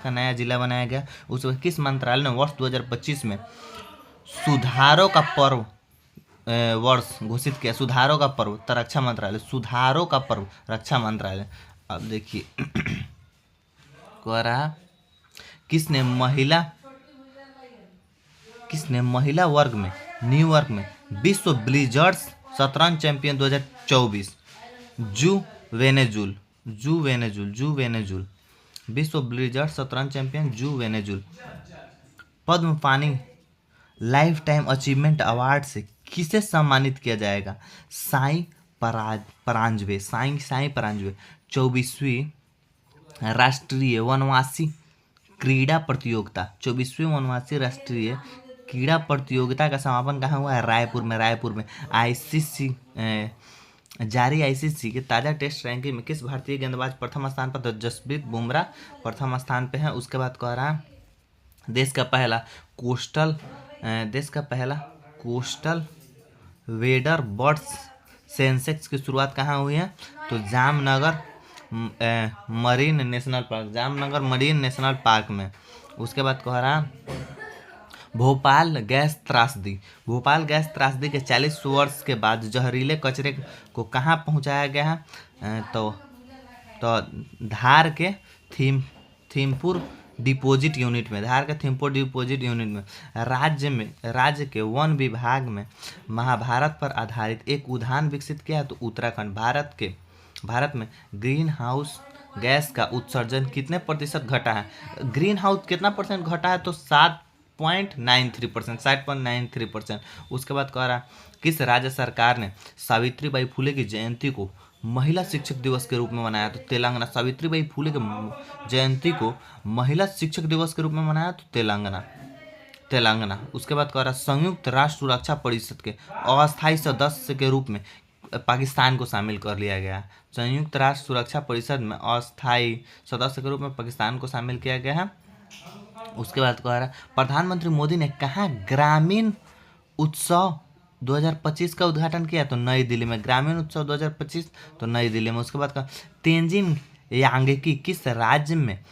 का नया जिला बनाया गया। उसके किस मंत्रालय ने वर्ष 2025 में सुधारों का पर्व वर्ष घोषित किया? सुधारों का पर्व तो रक्षा मंत्रालय। अब देखिए कह रहा किसने महिला वर्ग में न्यूयॉर्क में विश्व ब्लिजर्ड्स शतरंज चैंपियन 2024 जू वेनेजुल विश्व ब्लिजर्ड्स शतरंज चैंपियन जू वेनेजुल पद्म पानी लाइफ टाइम अचीवमेंट अवार्ड से किसे सम्मानित किया जाएगा? साई परांजवे 24वीं राष्ट्रीय वनवासी क्रीड़ा प्रतियोगिता क्रीड़ा प्रतियोगिता का समापन कहाँ हुआ है? रायपुर में। रायपुर में। आईसीसी जारी आईसीसी के ताज़ा टेस्ट रैंकिंग में किस भारतीय गेंदबाज प्रथम स्थान पर? तो जसप्रीत बुमराह प्रथम स्थान पे है। उसके बाद कह रहा है देश का पहला कोस्टल वेडर बर्ड्स सेंसेक्स की शुरुआत कहाँ हुई है? तो जामनगर मरीन नेशनल पार्क में। उसके बाद कह रहा भोपाल गैस त्रासदी के 40 वर्ष के बाद जहरीले कचरे को कहाँ पहुँचाया गया है? तो धार के थीमपुर डिपोजिट यूनिट में। राज्य के वन विभाग में महाभारत पर आधारित एक उद्यान विकसित किया है? तो उत्तराखंड। भारत में ग्रीन हाउस गैस का उत्सर्जन कितने प्रतिशत घटा है? ग्रीन हाउस कितना परसेंट घटा है? तो 7.93%। उसके बाद कह रहा किस राज्य सरकार ने सावित्रीबाई फुले की जयंती को महिला शिक्षक दिवस के रूप में मनाया? तो तेलंगाना। सावित्रीबाई फुले की जयंती को महिला शिक्षक दिवस के रूप में मनाया? तो तेलंगाना। उसके बाद कह रहा संयुक्त राष्ट्र सुरक्षा परिषद के अस्थायी सदस्य के रूप में पाकिस्तान को शामिल कर लिया गया। संयुक्त राष्ट्र सुरक्षा परिषद में अस्थायी सदस्य के रूप में पाकिस्तान को शामिल किया गया है। उसके बाद कह रहा प्रधानमंत्री मोदी ने कहाँ ग्रामीण उत्सव 2025 का उद्घाटन किया? तो नई दिल्ली में। ग्रामीण उत्सव 2025 तो नई दिल्ली में। उसके बाद का तेंजिन यांगकी किस राज्य में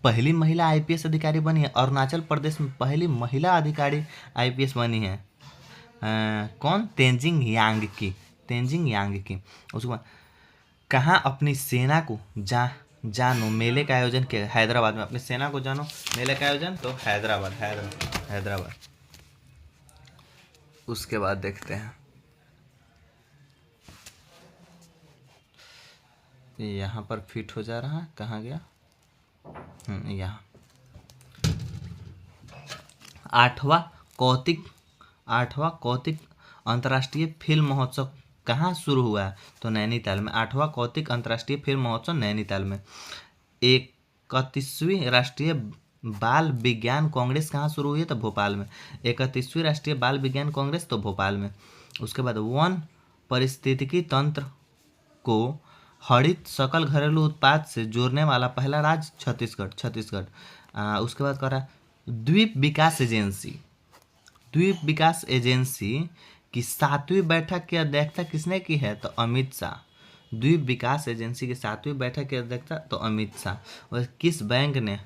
पहली महिला आईपीएस अधिकारी बनी है? अरुणाचल प्रदेश में पहली महिला अधिकारी आईपीएस बनी है। कौन? तेंजिंग यांगकी। उसके बाद कहाँ अपनी सेना को जानो मेले का आयोजन किया? हैदराबाद में। अपनी सेना को जानो मेले का आयोजन तो हैदराबाद। उसके बाद देखते हैं यहाँ पर फिट हो जा रहा है, कहाँ गया? यहाँ। 8वां कौतिक अंतर्राष्ट्रीय फिल्म महोत्सव कहाँ शुरू हुआ है? तो नैनीताल में। 8वां कौतिक अंतर्राष्ट्रीय फिल्म महोत्सव नैनीताल में। 31वीं राष्ट्रीय बाल विज्ञान कांग्रेस कहाँ शुरू हुई है? तो भोपाल में। 31वीं राष्ट्रीय बाल विज्ञान कांग्रेस तो भोपाल में। उसके बाद वन पारिस्थितिकी तंत्र को हरित सकल घरेलू उत्पाद से जोड़ने वाला पहला राज्य छत्तीसगढ़। उसके बाद कह रहा द्वीप विकास एजेंसी की 7वीं बैठक की अध्यक्षता किसने की है? तो अमित शाह। द्वीप विकास एजेंसी की 7वीं बैठक की अध्यक्षता तो अमित शाह। और किस बैंक ने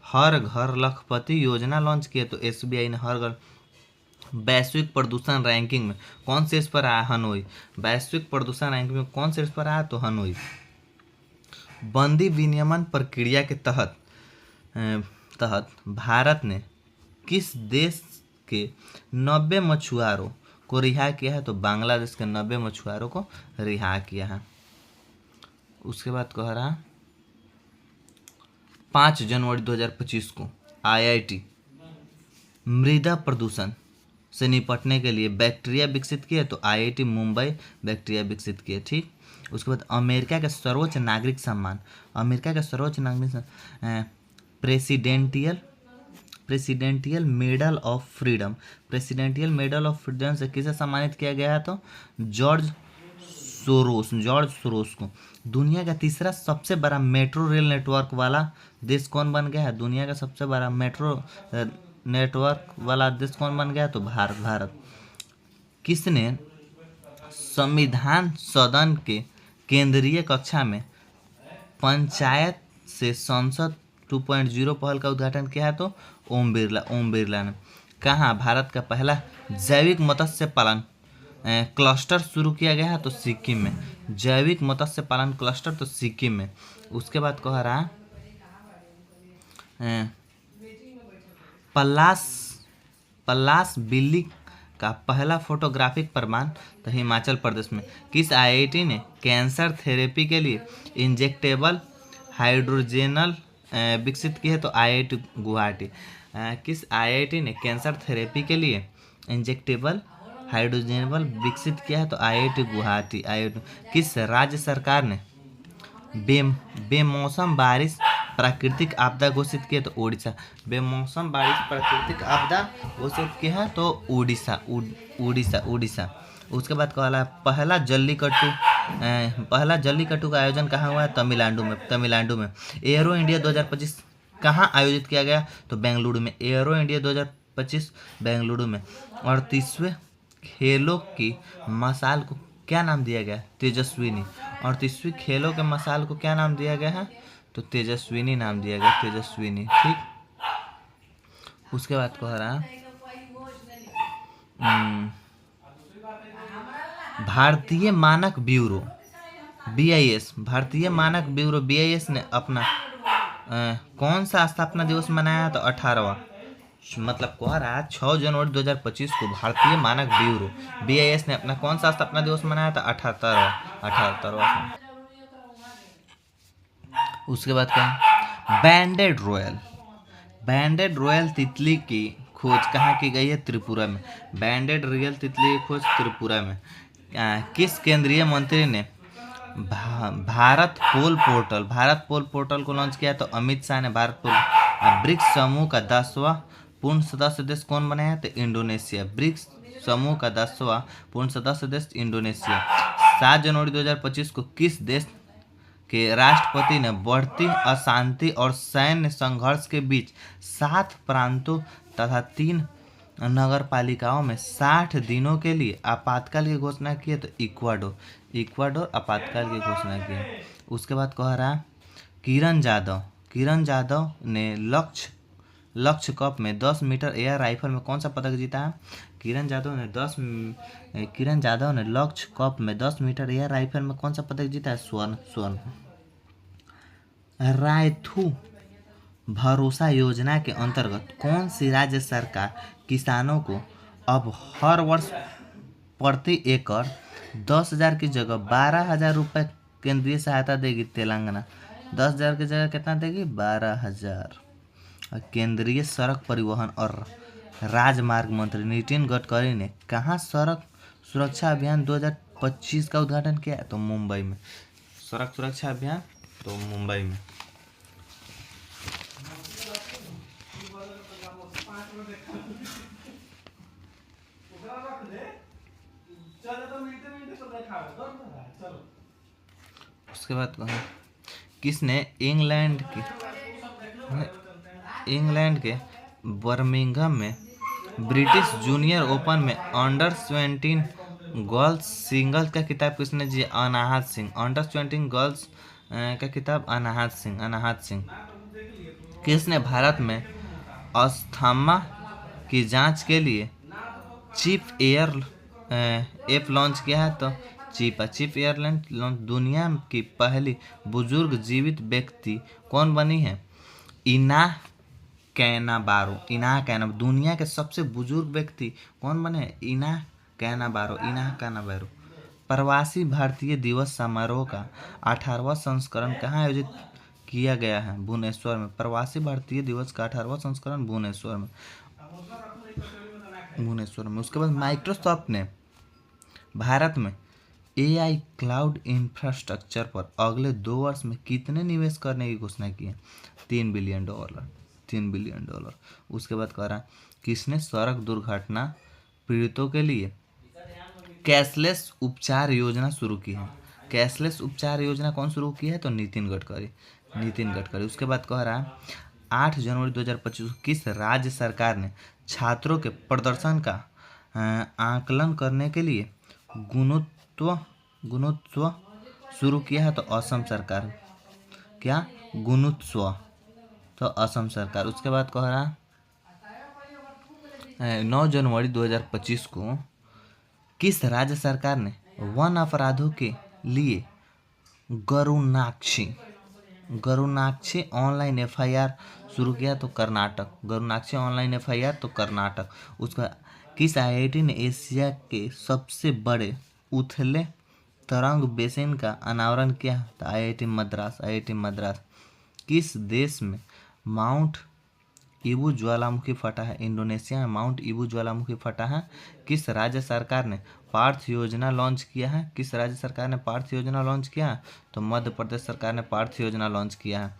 हर घर लखपति योजना लॉन्च की है? तो एसबीआई ने हर घर। वैश्विक प्रदूषण रैंकिंग में कौन शीर्ष पर आया? हनोई। वैश्विक प्रदूषण रैंकिंग में कौन शीर्ष पर आया? तो हनोई। बंदी विनियमन प्रक्रिया के तहत भारत ने किस देश के 90 मछुआरों को रिहा किया है? तो बांग्लादेश के 90 मछुआरों को रिहा किया है। उसके बाद कह रहा 5 जनवरी 2025 को आईआईटी मृदा प्रदूषण से निपटने के लिए बैक्टीरिया विकसित किए? तो आईआईटी मुंबई बैक्टीरिया विकसित किए। ठीक। उसके बाद अमेरिका का सर्वोच्च नागरिक सम्मान प्रेसिडेंटियल मेडल ऑफ फ्रीडम से किसे सम्मानित किया गया है? तो जॉर्ज सोरोस को। दुनिया का तीसरा सबसे बड़ा मेट्रो रेल नेटवर्क वाला देश कौन बन गया है? दुनिया का सबसे बड़ा मेट्रो नेटवर्क वाला देश कौन बन गया? तो भारत। किसने संविधान सदन के केंद्रीय कक्षा में पंचायत से संसद 2.0 पहल का उद्घाटन किया है? तो ओम बिरला ने। कहाँ भारत का पहला जैविक मत्स्य पालन क्लस्टर शुरू किया गया है? तो सिक्किम में। जैविक मत्स्य पालन क्लस्टर तो सिक्किम में। उसके बाद कह रहा पल्लास बिल्ली का पहला फोटोग्राफिक प्रमाण तो हिमाचल प्रदेश में। किस आईआईटी ने कैंसर थेरेपी के लिए इंजेक्टेबल हाइड्रोजेनल विकसित की है? तो आईआईटी गुवाहाटी। किस आईआईटी ने कैंसर थेरेपी के लिए इंजेक्टेबल हाइड्रोजेनल विकसित किया है? तो आईआईटी गुवाहाटी। किस राज्य सरकार ने बेमौसम बारिश प्राकृतिक आपदा घोषित किए तो उड़ीसा। बेमौसम बारिश प्राकृतिक आपदा घोषित किया है तो उड़ीसा उड़ीसा उड़ीसा। उसके बाद कहला पहला जल्लीकट्टू का आयोजन कहाँ हुआ है? तमिलनाडु में। एयरो इंडिया 2025 कहाँ आयोजित किया गया? तो बेंगलुरु में। एयरो इंडिया 2025 बेंगलुरु में। 38वें खेलों की मशाल को क्या नाम दिया गया? तेजस्विनी। 38वीं खेलों के मशाल को क्या नाम दिया गया है? तो तेजस्विनी नाम दिया गया, तेजस्विनी। ठीक। उसके बाद कह रहा भारतीय मानक ब्यूरो BIS, भारतीय मानक ब्यूरो BIS ने अपना कौन सा स्थापना दिवस मनाया? तो 18वां। मतलब कह रहा है 6 जनवरी 2025 को भारतीय मानक ब्यूरो BIS ने अपना कौन सा स्थापना दिवस मनाया था? 78वां। उसके बाद क्या? बैंडेड रॉयल तितली की खोज कहाँ की गई है? त्रिपुरा में। बैंडेड रॉयल तितली की खोज त्रिपुरा में। किस केंद्रीय मंत्री ने भारत पोल पोर्टल को लॉन्च किया? तो अमित शाह ने भारत पोल। ब्रिक्स समूह का 10वां पूर्ण सदस्य देश कौन बना है? तो इंडोनेशिया। ब्रिक्स समूह का 10वां पूर्ण सदस्य देश इंडोनेशिया। 7 जनवरी 2025 को किस देश के राष्ट्रपति ने बढ़ती अशांति और सैन्य संघर्ष के बीच 7 प्रांतों तथा 3 नगर पालिकाओं में 60 दिनों के लिए आपातकाल की घोषणा की है? तो इक्वाडोर आपातकाल की घोषणा की है। उसके बाद कह रहा किरण जाधव ने लक्ष्य कप में 10 मीटर एयर राइफल में कौन सा पदक जीता है? किरण जाधव ने लक्ष्य कप में 10 मीटर एयर राइफल में कौन सा पदक जीता है? स्वर्ण। रायथू भरोसा योजना के अंतर्गत कौन सी राज्य सरकार किसानों को अब हर वर्ष प्रति एकड़ 10,000 की जगह 12,000 रुपये केंद्रीय सहायता देगी? तेलंगाना। 10,000 की जगह कितना देगी? 12,000। केंद्रीय सड़क परिवहन और राजमार्ग मंत्री नितिन गडकरी ने कहाँ सड़क सुरक्षा अभियान 2025 का उद्घाटन किया? तो मुंबई में। सड़क सुरक्षा अभियान तो मुंबई में। उसके बाद किसने इंग्लैंड के बर्मिंघम में ब्रिटिश जूनियर ओपन में अंडर 17 गर्ल्स सिंगल्स का खिताब किसने जीता? अनाहत सिंह। अंडर 17 गर्ल्स का खिताब अनाहत सिंह। किसने भारत में अस्थमा की जांच के लिए चीप एयर ऐप लॉन्च किया है? तो चीप एयरलाइन लॉन्च। दुनिया की पहली बुजुर्ग जीवित व्यक्ति कौन बनी है? इना कैनाबारो। दुनिया के सबसे बुजुर्ग व्यक्ति कौन बने? इना कैनाबारो। प्रवासी भारतीय दिवस समारोह का 18वां संस्करण कहाँ आयोजित किया गया है? भुवनेश्वर में। प्रवासी भारतीय दिवस का 18वां संस्करण भुवनेश्वर में। उसके बाद माइक्रोसॉफ्ट ने भारत में AI क्लाउड इंफ्रास्ट्रक्चर पर अगले 2 वर्ष में कितने निवेश करने की घोषणा की है? $3 बिलियन। उसके बाद कह रहा किसने सड़क दुर्घटना पीड़ितों के लिए कैशलेस उपचार योजना शुरू की है? कैशलेस उपचार योजना कौन शुरू की है? तो नितिन गडकरी। उसके बाद कह रहा 8 जनवरी 2025 किस राज्य सरकार ने छात्रों के प्रदर्शन का आकलन करने के लिए गुणोत्सव शुरू किया है? तो असम सरकार। क्या? गुणोत्सव तो असम सरकार। उसके बाद कह रहा 9 जनवरी 2025 को किस राज्य सरकार ने वन अपराधों के लिए गरुनाक्षी ऑनलाइन FIR शुरू किया? तो कर्नाटक। उसका किस IIT ने एशिया के सबसे बड़े उथले तरंग बेसिन का अनावरण किया? तो IIT मद्रास। किस देश में माउंट ईबू ज्वालामुखी फटा है? इंडोनेशिया में माउंट ईबू ज्वालामुखी फटा है। किस राज्य सरकार ने पार्थ योजना लॉन्च किया है? तो मध्य प्रदेश सरकार ने पार्थ योजना लॉन्च किया है।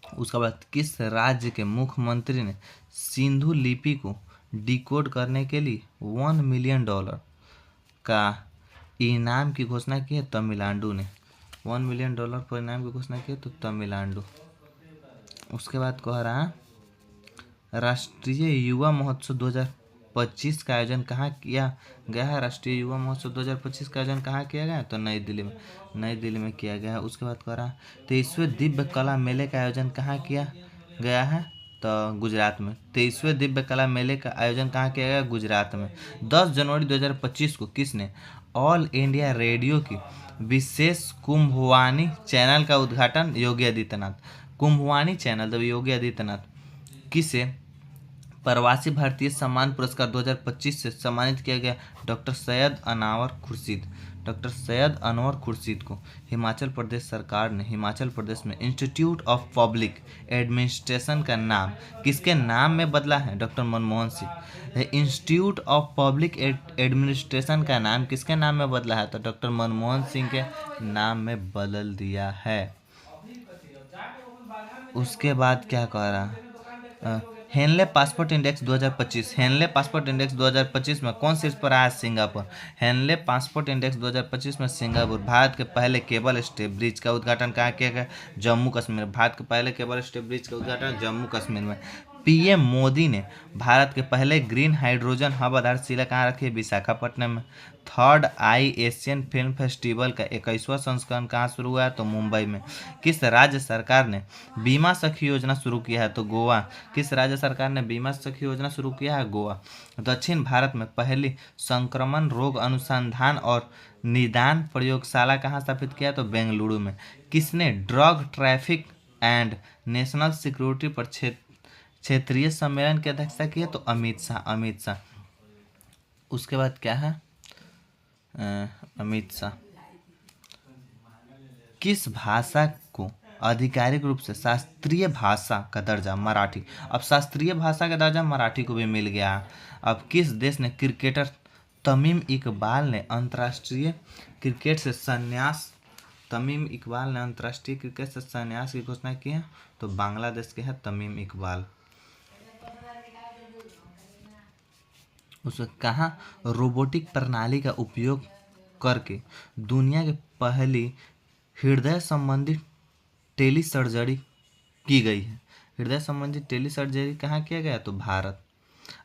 उसके बाद किस राज्य के मुख्यमंत्री ने सिंधु लिपि को डिकोड करने के लिए $1 मिलियन का इनाम की घोषणा की है? तमिलनाडु ने $1 मिलियन पर इनाम की घोषणा की है, तो तमिलनाडु। उसके बाद कह रहा है राष्ट्रीय युवा महोत्सव 2025 का आयोजन कहाँ किया गया है? राष्ट्रीय युवा महोत्सव 2025 का आयोजन कहाँ किया गया है? तो नई दिल्ली में, नई दिल्ली में किया गया है। उसके बाद कह रहा है 23वें दिव्य कला मेले का आयोजन कहाँ किया गया है? तो गुजरात में। 23वें दिव्य कला मेले का आयोजन कहाँ किया गया? गुजरात में। 10 जनवरी 2025 को किसने ऑल इंडिया रेडियो की विशेष कुंभवाणी चैनल का उद्घाटन? योगी आदित्यनाथ। कुंभवाणी चैनल द योगी आदित्यनाथ किसे प्रवासी भारतीय सम्मान पुरस्कार 2025 से सम्मानित किया गया? डॉक्टर सैयद अनवर खुर्शीद। डॉक्टर सैयद अनवर खुर्शीद को हिमाचल प्रदेश सरकार ने हिमाचल प्रदेश में इंस्टीट्यूट ऑफ पब्लिक एडमिनिस्ट्रेशन का नाम किसके नाम में बदला है? Doctor Manmohan Singh. Institute of public administration का नाम किसके नाम में बदला है? तो डॉक्टर मनमोहन सिंह के नाम में बदल दिया है। उसके बाद क्या कह रहा? Henley passport index 2025, Henley passport index 2025 में कौन शीर्ष पर आया? सिंगापुर। हेनले पासपोर्ट इंडेक्स 2025 में सिंगापुर। भारत के पहले केबल स्टे ब्रिज का उद्घाटन कहाँ किया गया? जम्मू कश्मीर। भारत के पहले केबल स्टे ब्रिज का उद्घाटन जम्मू कश्मीर में। पीएम मोदी ने भारत के पहले ग्रीन हाइड्रोजन हब आधारशिला कहाँ रखी है? विशाखापट्टनम में। थर्ड आई एशियन फिल्म फेस्टिवल का 21वां संस्करण कहाँ शुरू हुआ है? तो मुंबई में। किस राज्य सरकार ने बीमा सखी योजना शुरू किया है? तो गोवा। किस राज्य सरकार ने बीमा सखी योजना शुरू किया है? गोवा। दक्षिण भारत में पहली संक्रमण रोग अनुसंधान और निदान प्रयोगशाला कहाँ स्थापित किया? तो बेंगलुरु में। किसने drug traffic and national security पर क्षेत्रीय सम्मेलन की अध्यक्षता की है? तो अमित शाह। अमित शाह। उसके बाद क्या है? अमित शाह। किस भाषा को आधिकारिक रूप से शास्त्रीय भाषा का दर्जा? मराठी। अब शास्त्रीय भाषा का दर्जा मराठी को भी मिल गया। अब किस देश ने क्रिकेटर तमीम इकबाल ने अंतर्राष्ट्रीय क्रिकेट से संन्यास तमीम इकबाल ने अंतर्राष्ट्रीय क्रिकेट से संन्यास की घोषणा की है? तो बांग्लादेश के है तमीम इकबाल। उसमें कहाँ रोबोटिक प्रणाली का उपयोग करके दुनिया की पहली हृदय संबंधी टेली सर्जरी की गई है? हृदय संबंधी टेली सर्जरी कहाँ किया गया? तो भारत।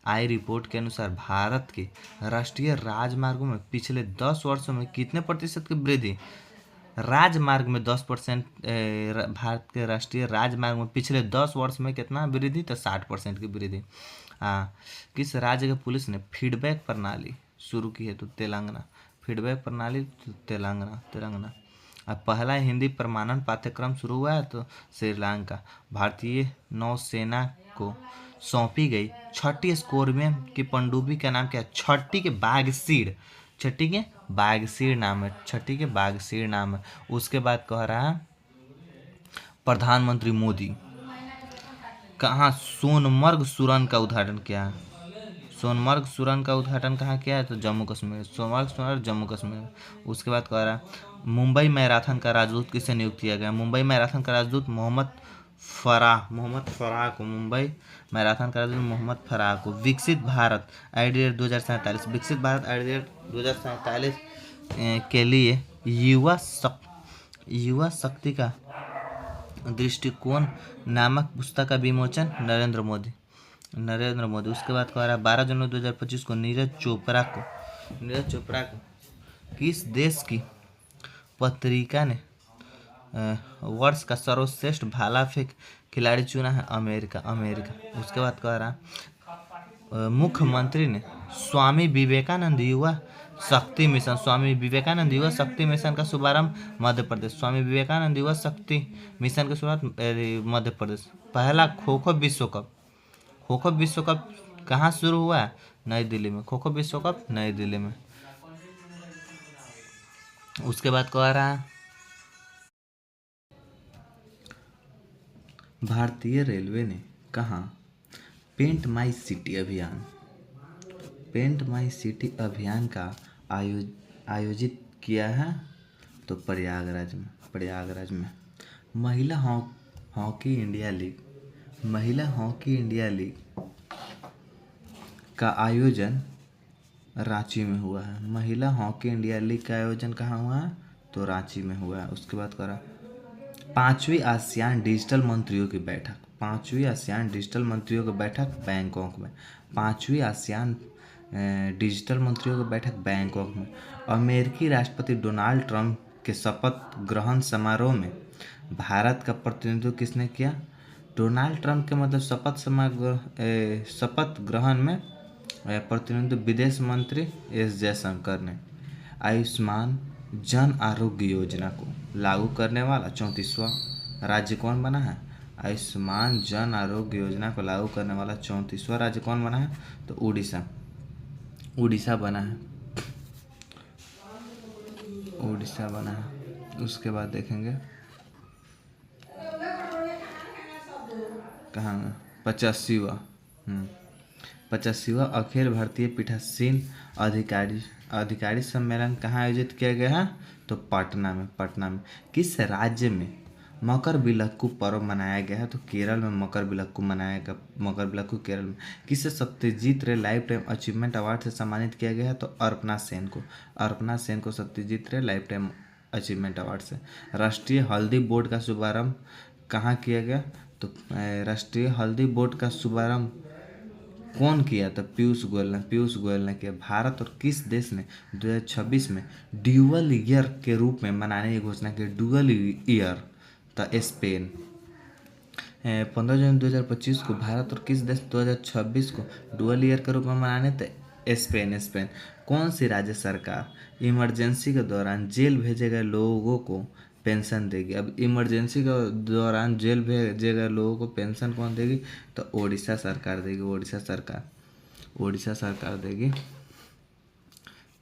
आई रिपोर्ट के अनुसार भारत के राष्ट्रीय राजमार्गों में पिछले 10 वर्षों में कितने प्रतिशत की वृद्धि? राजमार्ग में 10%। भारत के राष्ट्रीय राजमार्ग में पिछले 10 वर्ष में कितना वृद्धि? तो 60% की वृद्धि। किस राज्य की पुलिस ने फीडबैक प्रणाली शुरू की है? तो तेलंगाना। फीडबैक प्रणाली तो तेलंगाना। अब पहला हिंदी प्रमाणन पाठ्यक्रम शुरू हुआ है? तो श्रीलंका। भारतीय नौसेना को सौंपी गई छठी स्क्वाड्रन की पनडुब्बी का नाम क्या है? छठी के बागसीर। छठी के बागसीर नाम है। छठी के बागसीर नाम है। उसके बाद कह रहा है प्रधानमंत्री मोदी कहाँ सोनमर्ग सुरंग का उद्घाटन किया है? सोनमर्ग सुरंग का उद्घाटन कहाँ किया है? तो जम्मू कश्मीर। सोनमर्ग सुरंग जम्मू कश्मीर। उसके बाद कह रहा है मुंबई मैराथन का राजदूत किसे नियुक्त किया गया? मुंबई मैराथन का राजदूत मोहम्मद फराह को। मुंबई मैराथन का राजदूत मोहम्मद फराह को। विकसित भारत आइडिया 2047, विकसित भारत आइडिया 2047 के लिए युवा शक्ति का दृष्टिकोण नामक पुस्तक का विमोचन नरेंद्र मोदी। उसके बाद कह रहा है 12 जनवरी 2025 को नीरज चोपड़ा को किस देश की पत्रिका ने वर्ष का सर्वश्रेष्ठ भाला फेंक खिलाड़ी चुना है? अमेरिका। उसके बाद कह रहा मुख्यमंत्री ने स्वामी विवेकानंद युवा शक्ति मिशन का शुभारंभ मध्य प्रदेश। स्वामी विवेकानंद युवा शक्ति मिशन का शुरुआत मध्य प्रदेश। पहला खो खो विश्व कप कहाँ शुरू हुआ? नई दिल्ली में। खो खो विश्व कप नई दिल्ली में। उसके बाद कह रहा है भारतीय रेलवे ने कहा पेंट माई सिटी अभियान का आयोजित किया है? तो प्रयागराज में। महिला हॉकी इंडिया लीग, महिला हॉकी इंडिया लीग का आयोजन रांची में हुआ है। महिला हॉकी इंडिया लीग का आयोजन कहाँ हुआ है? तो रांची में हुआ है। उसके बाद करा 5वीं आसियान डिजिटल मंत्रियों की बैठक, 5वीं आसियान डिजिटल मंत्रियों की बैठक बैंकॉक में, 5वीं आसियान डिजिटल मंत्रियों की बैठक बैंकॉक में। अमेरिकी राष्ट्रपति डोनाल्ड ट्रंप के शपथ ग्रहण समारोह में भारत का प्रतिनिधित्व किसने किया? डोनाल्ड ट्रंप के मतलब शपथ ग्रहण में प्रतिनिधित्व विदेश मंत्री एस जयशंकर ने। आयुष्मान जन आरोग्य योजना को लागू करने वाला 34वां राज्य कौन बना है? आयुष्मान जन आरोग्य योजना को लागू करने वाला 34वां राज्य कौन बना है? तो उड़ीसा, उड़ीसा बना है, उड़ीसा बना है। उसके बाद देखेंगे कहाँ 85वां 85वां अखिल भारतीय पीठासीन अधिकारी अधिकारी सम्मेलन कहाँ आयोजित किया गया है? तो पटना में, पटना में। किस राज्य में मकर बिलक्कू पर्व मनाया गया है? तो केरल में मकर बिलक्कू मनाया गया, मकर बिलक्कू केरल में। किसे सत्यजीत रे लाइफ टाइम अचीवमेंट अवार्ड से सम्मानित किया गया है? तो अर्पणा सेन को, अर्पणा सेन को सत्यजीत रे लाइफ टाइम अचीवमेंट अवार्ड से। राष्ट्रीय हल्दी बोर्ड का शुभारंभ कहाँ किया गया? तो राष्ट्रीय हल्दी बोर्ड का शुभारंभ कौन किया? तो पीयूष गोयल ने, पीयूष गोयल ने किया। भारत और किस देश ने 2026 में ड्यूअल ईयर के रूप में मनाने की घोषणा की? ड्यूअल ईयर, तो स्पेन। 15 जनवरी 2025 को भारत और किस देश 2026 को डुअल ईयर के रूप में मनाने? तो स्पेन, स्पेन। कौन सी राज्य सरकार इमरजेंसी के दौरान जेल भेजे गए लोगों को पेंशन देगी? अब इमरजेंसी के दौरान जेल भेजे गए लोगों को पेंशन कौन देगी? तो ओडिशा सरकार देगी, ओडिशा सरकार, ओडिशा सरकार देगी।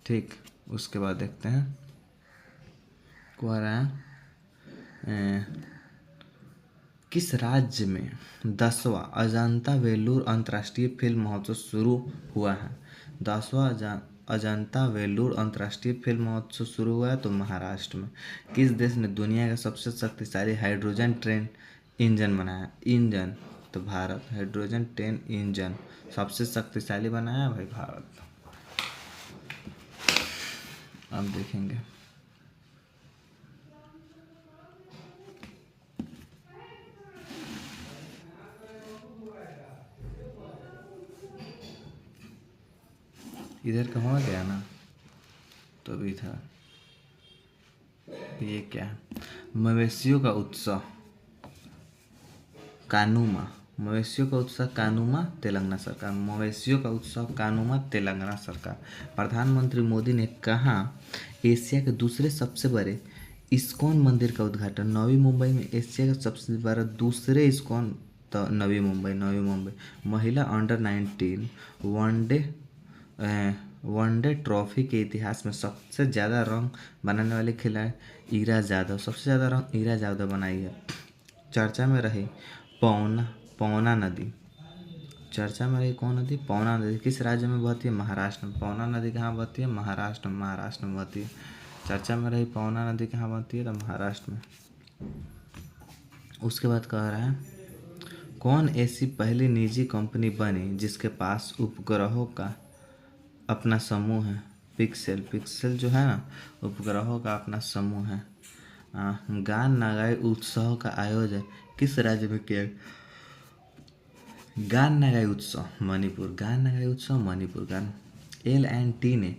ठीक, उसके बाद देखते हैं कह रहा है किस राज्य में 10वां अजंता वेल्लूर अंतर्राष्ट्रीय फिल्म महोत्सव शुरू हुआ है? 10वां अजंता वेल्लूर अंतर्राष्ट्रीय फिल्म महोत्सव शुरू हुआ है? तो महाराष्ट्र में। किस देश ने दुनिया का सबसे शक्तिशाली हाइड्रोजन ट्रेन इंजन बनाया? इंजन, तो भारत। हाइड्रोजन ट्रेन इंजन सबसे शक्तिशाली बनाया भाई भारत। अब देखेंगे इधर कहाँ गया ना, तो भी था। ये क्या है? मवेशियों का उत्सव कानूमा, मवेशियों का उत्सव कानूमा तेलंगाना सरकार, मवेशियों का उत्सव कानूमा तेलंगाना सरकार। प्रधानमंत्री मोदी ने कहा एशिया के दूसरे सबसे बड़े इस्कॉन मंदिर का उद्घाटन? नवी मुंबई में एशिया का सबसे बड़ा दूसरे इस्कॉन, तो नवी मुंबई, नवी मुंबई। महिला अंडर 19 वनडे ट्रॉफी के इतिहास में सबसे ज़्यादा रन बनाने वाली खिलाड़ी ईरा जादव, सबसे ज़्यादा रन ईरा जादव बनाई है। चर्चा में रही पवना, पवना नदी, चर्चा में रही कौन नदी? पवना नदी किस राज्य में बहती है? महाराष्ट्र में। पवना नदी कहाँ बहती है? महाराष्ट्र में, महाराष्ट्र में बहती है। चर्चा में रही पवना नदी कहाँ बहती है? तो महाराष्ट्र में। उसके बाद कह रहा है कौन ऐसी पहली निजी कंपनी बनी जिसके पास उपग्रहों का अपना समूह है? पिक्सेल, पिक्सेल जो है ना, उपग्रहों का अपना समूह है। गान नागाई उत्सव का आयोजन किस राज्य में किया? गान नागाई उत्सव मणिपुर, गान नागाई उत्सव मणिपुर। गान L&T ने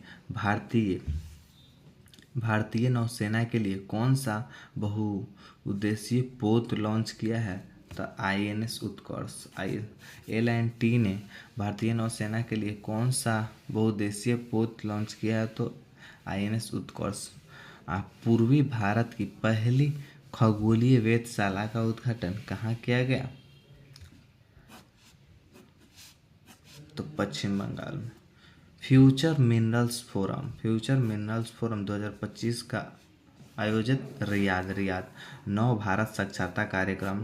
भारतीय नौसेना के लिए कौन सा बहुउद्देशीय पोत लॉन्च किया है? तो INS उत्कर्ष। L&T ने भारतीय नौसेना के लिए कौन सा बहुउद्देशीय पोत लॉन्च किया है? तो INS उत्कर्ष। पूर्वी भारत की पहली खगोलीय वेधशाला का उद्घाटन कहाँ किया गया? तो पश्चिम बंगाल में। Future minerals forum, future minerals forum 2025 का आयोजित रियाद। नव भारत साक्षरता कार्यक्रम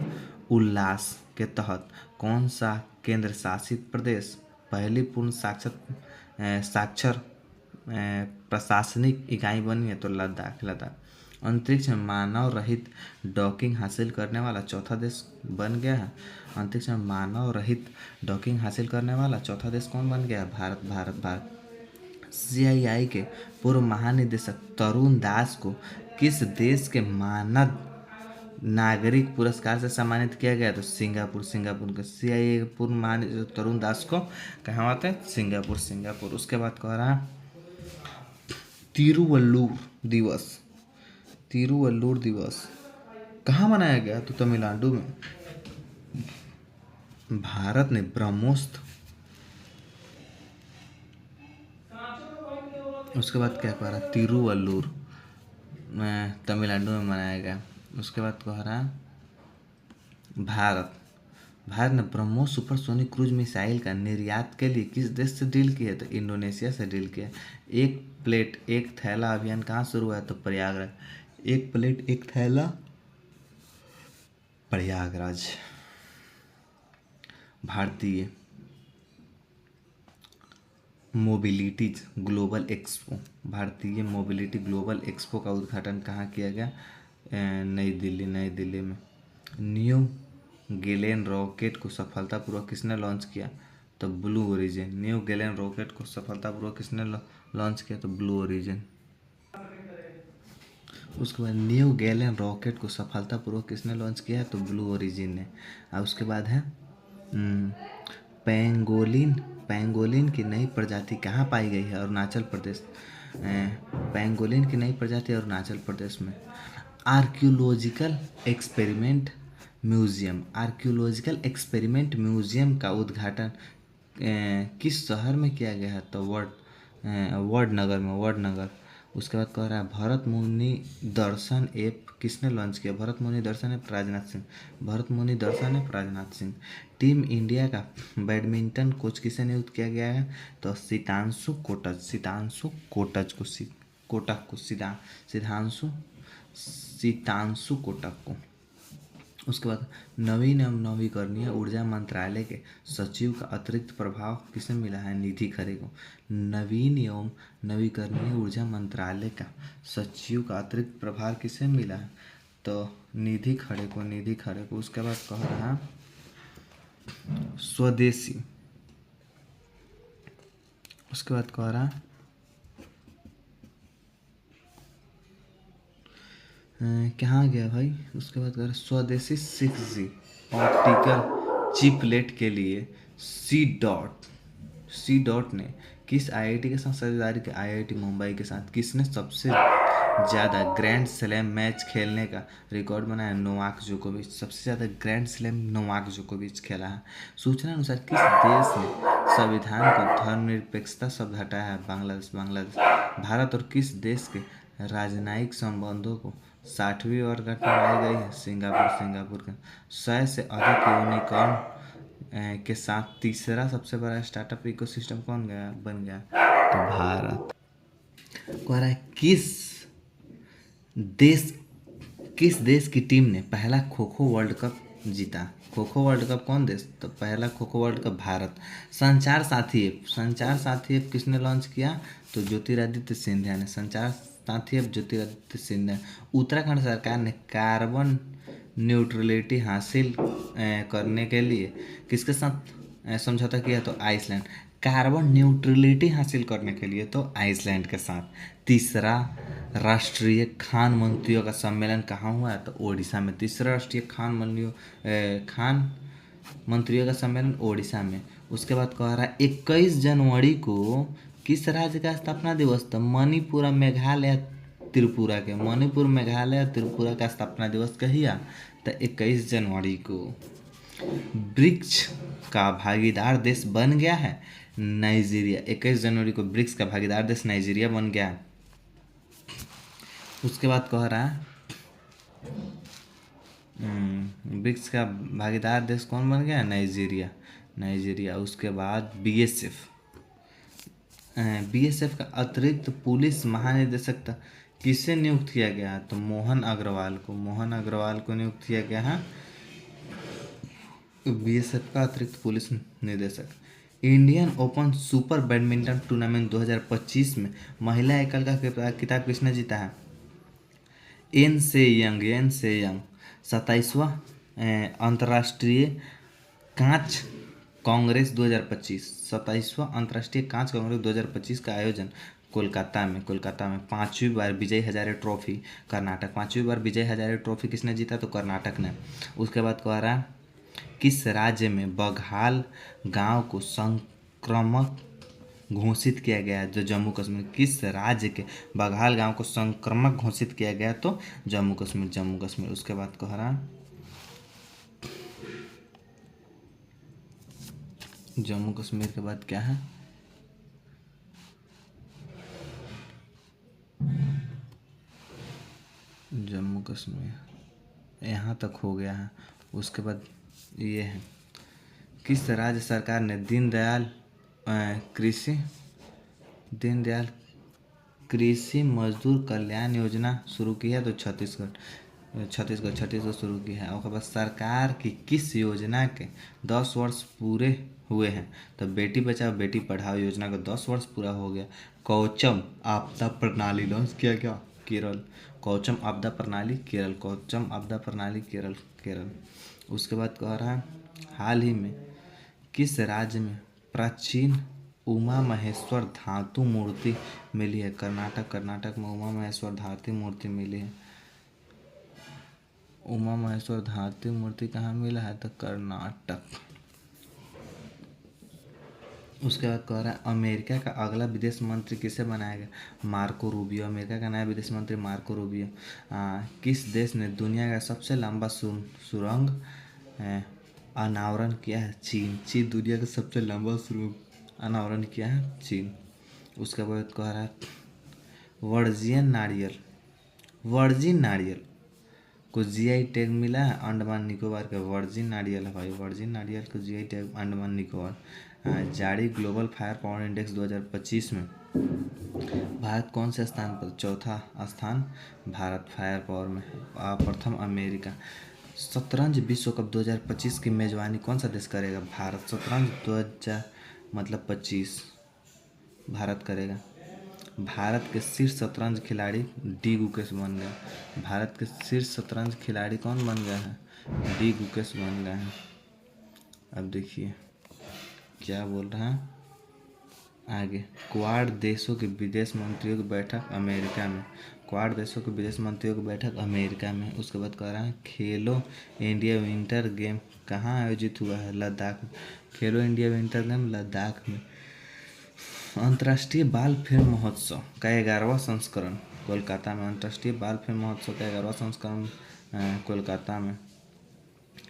उल्लास के तहत कौन सा केंद्र शासित प्रदेश पहली पूर्ण साक्षर प्रशासनिक इकाई बनी है? तो लद्दाख, लद्दाख। अंतरिक्ष में मानव रहित डॉकिंग हासिल करने वाला चौथा देश बन गया है। अंतरिक्ष में मानव रहित डॉकिंग हासिल करने वाला चौथा देश कौन बन गया है? भारत भारत भारत। सीआईआई के पूर्व महानिदेशक तरुण दास को किस देश के मानद नागरिक पुरस्कार से सम्मानित किया गया? तो सिंगापुर। सिंगापुर के सीआईए के पूर्व महानिदेशक तरुण दास को कहाँ आते हैं? सिंगापुर। सिंगापुर। उसके बाद कह रहा है तिरुवल्लुर दिवस। तिरुवल्लुर दिवस कहाँ मनाया गया? तो तमिलनाडु में। भारत ने ब्रह्मोस। उसके बाद क्या कह रहा है? तिरुवल्लुर में तमिलनाडु में मनाया गया। उसके बाद कह रहा है भारत ने ब्रह्मोस सुपरसोनिक क्रूज मिसाइल का निर्यात के लिए किस देश से डील की है? तो इंडोनेशिया से डील किया। एक प्लेट एक थैला अभियान कहाँ शुरू हुआ? तो प्रयागराज। एक प्लेट एक थैला प्रयागराज। भारतीय मोबिलिटीज ग्लोबल एक्सपो। भारतीय मोबिलिटी ग्लोबल एक्सपो का उद्घाटन कहाँ किया गया? नई दिल्ली। नई दिल्ली में। न्यू गेलेन रॉकेट को सफलतापूर्वक किसने लॉन्च किया? तो ब्लू ओरिजिन। न्यू गेलेन रॉकेट को सफलतापूर्वक किसने लॉन्च किया? तो ब्लू ओरिजिन। उसके बाद न्यू गैलेन रॉकेट को सफलतापूर्वक किसने लॉन्च किया? तो ब्लू ओरिजिन ने। और उसके बाद है पेंगोलिन। पेंगोलिन की नई प्रजाति कहाँ पाई गई है? अरुणाचल प्रदेश। पेंगोलिन की नई प्रजाति अरुणाचल प्रदेश में। Archaeological experiment museum. Archaeological experiment museum का उद्घाटन किस शहर में किया गया है? तो वडनगर में। वडनगर। उसके बाद कह रहा है भरत मुनि दर्शन ऐप किसने लॉन्च किया? Bharat Muni Darshan app Rajnath Singh. Bharat Muni Darshan app Rajnath Singh. Team India का बैडमिंटन कोच किसे नियुक्त किया गया है? तो सितांशु कोटक। सितांशु कोटक को कोटक को सिद्धांशु सीतांशु कोटक को। उसके बाद नवीन एवं नवीकरणीय ऊर्जा मंत्रालय के सचिव का अतिरिक्त प्रभाव किसे मिला है? निधि खरे को। नवीन एवं नवीकरणीय ऊर्जा मंत्रालय का सचिव का अतिरिक्त प्रभार किसे मिला है? तो निधि खरे को। निधि खरे को। उसके बाद कह रहा स्वदेशी। उसके बाद कह रहा कहाँ गया भाई? उसके बाद कह स्वदेशी 6G ऑप्टिकल चिपलेट के लिए सी डॉट ने किस आईआईटी के साथ साझेदारी की? आईआईटी मुंबई के साथ। किसने सबसे ज़्यादा ग्रैंड स्लैम मैच खेलने का रिकॉर्ड बनाया? नोवाक जोकोविच। सबसे ज़्यादा ग्रैंड स्लैम नोवाक जोकोविच खेला है। सूचना अनुसार किस देश ने संविधान को धर्मनिरपेक्षता शब्द हटाया है? बांग्लादेश। बांग्लादेश। भारत और किस देश के राजनयिक संबंधों को 60वीं वर्षगांठ मनाई गई है? सिंगापुर। सिंगापुर के। 100 से अधिक यूनिकॉर्न के साथ तीसरा सबसे बड़ा स्टार्टअप इकोसिस्टम कौन बन गया? तो भारत। कह रहा है किस देश की टीम ने पहला खो खो वर्ल्ड कप जीता? खो खो वर्ल्ड कप कौन देश? तो पहला खो खो वर्ल्ड कप भारत। संचार साथी ऐप। संचार साथी ऐप किसने लॉन्च किया? तो ज्योतिरादित्य सिंधिया ने। संचार साथी ऐप ज्योतिरादित्य सिंधिया। उत्तराखंड सरकार ने कार्बन न्यूट्रलिटी हासिल करने के लिए किसके साथ समझौता किया? तो आइसलैंड। कार्बन न्यूट्रलिटी हासिल करने के लिए तो आइसलैंड के साथ। तीसरा राष्ट्रीय खान मंत्रियों का सम्मेलन कहाँ हुआ है? तो ओडिशा में। तीसरा राष्ट्रीय खान मंत्रियों का सम्मेलन ओडिशा में। उसके बाद कह रहा है 21 जनवरी को किस राज्य का स्थापना दिवस? तो मणिपुर मेघालय त्रिपुरा के। मणिपुर मेघालय त्रिपुरा का स्थापना दिवस कहिया? तो 21 जनवरी को। ब्रिक्स का भागीदार देश बन गया है नाइजीरिया। 21 जनवरी को ब्रिक्स का भागीदार देश नाइजीरिया बन गया। उसके बाद कह रहा है ब्रिक्स का भागीदार देश कौन बन गया? नाइजीरिया। नाइजीरिया। उसके बाद बीएसएफ का अतिरिक्त पुलिस महानिदेशक किसे नियुक्त किया गया? तो मोहन अग्रवाल को। मोहन अग्रवाल को नियुक्त किया गया है बीएसएफ का अतिरिक्त पुलिस निदेशक। Indian open super badminton tournament 2025 में महिला एकल का खिताब किसने जीता है? एन से यंग 27वां अंतर्राष्ट्रीय कांच कांग्रेस 2025। 27वां अंतर्राष्ट्रीय कांच कांग्रेस 2025 का आयोजन कोलकाता में 5वीं बार विजय हजारे ट्रॉफी कर्नाटक। 5वीं बार विजय हजारे ट्रॉफी किसने जीता? तो कर्नाटक ने। उसके बाद कह रहा किस राज्य में बघाल गांव को संक्रमक घोषित किया गया? जो जम्मू कश्मीर। किस राज्य के बघाल गांव को संक्रमक घोषित किया गया? तो जम्मू कश्मीर। उसके बाद कह रहा जम्मू कश्मीर के बाद क्या है? जम्मू कश्मीर यहाँ तक हो गया है। उसके बाद ये है किस राज्य सरकार ने दीनदयाल कृषि मजदूर कल्याण योजना शुरू की है? तो छत्तीसगढ़ शुरू की है। और बाद सरकार की किस योजना के 10 वर्ष पूरे हुए हैं? तो बेटी बचाओ बेटी पढ़ाओ योजना का 10 वर्ष पूरा हो गया। कौचम आपदा प्रणाली लॉन्च किया गया केरल। कौचम आपदा प्रणाली केरल। उसके बाद कह रहा है हाल ही में किस राज्य में प्राचीन उमा महेश्वर धातु मूर्ति मिली है? कर्नाटक में उमा महेश्वर धातु मूर्ति मिली है। उमा महेश्वर धातु मूर्ति कहाँ मिला है? तो कर्नाटक। उसके बाद कह रहा है अमेरिका का अगला विदेश मंत्री किसे बनाया गया? Marco Rubio. अमेरिका का नया विदेश मंत्री मार्को रूबियो। किस देश ने दुनिया का सबसे लंबा सुरंग अनावरण किया है? चीन दुनिया का सबसे लंबा सुरंग अनावरण किया है चीन। उसके बाद कह रहा है वर्जिन नारियल को जीआई टैग मिला है अंडमान निकोबार का। वर्जिन नारियल है भाई, वर्जिन नारियल को जीआई टैग अंडमान निकोबार। जारी ग्लोबल फायर पावर इंडेक्स 2025 में भारत कौन से स्थान पर? चौथा स्थान भारत फायर पावर में। प्रथम अमेरिका। शतरंज विश्व कप 2025 की मेजबानी कौन सा देश करेगा? भारत। शतरंज 2025 भारत करेगा। भारत के शीर्ष शतरंज खिलाड़ी डी गुकेश बन गए। भारत के शीर्ष शतरंज खिलाड़ी कौन बन गया है? डी गुकेश बन गए हैं। अब देखिए क्या बोल रहा है आगे। क्वाड देशों के विदेश मंत्रियों की बैठक अमेरिका में। क्वाड देशों के विदेश मंत्रियों की बैठक अमेरिका में। उसके बाद कह रहा है खेलो इंडिया विंटर गेम कहाँ आयोजित हुआ है? लद्दाख में। खेलो इंडिया विंटर गेम लद्दाख में। अंतर्राष्ट्रीय बाल फिल्म महोत्सव का 11वां संस्करण कोलकाता में। अंतर्राष्ट्रीय बाल फिल्म महोत्सव का 11वां संस्करण कोलकाता में।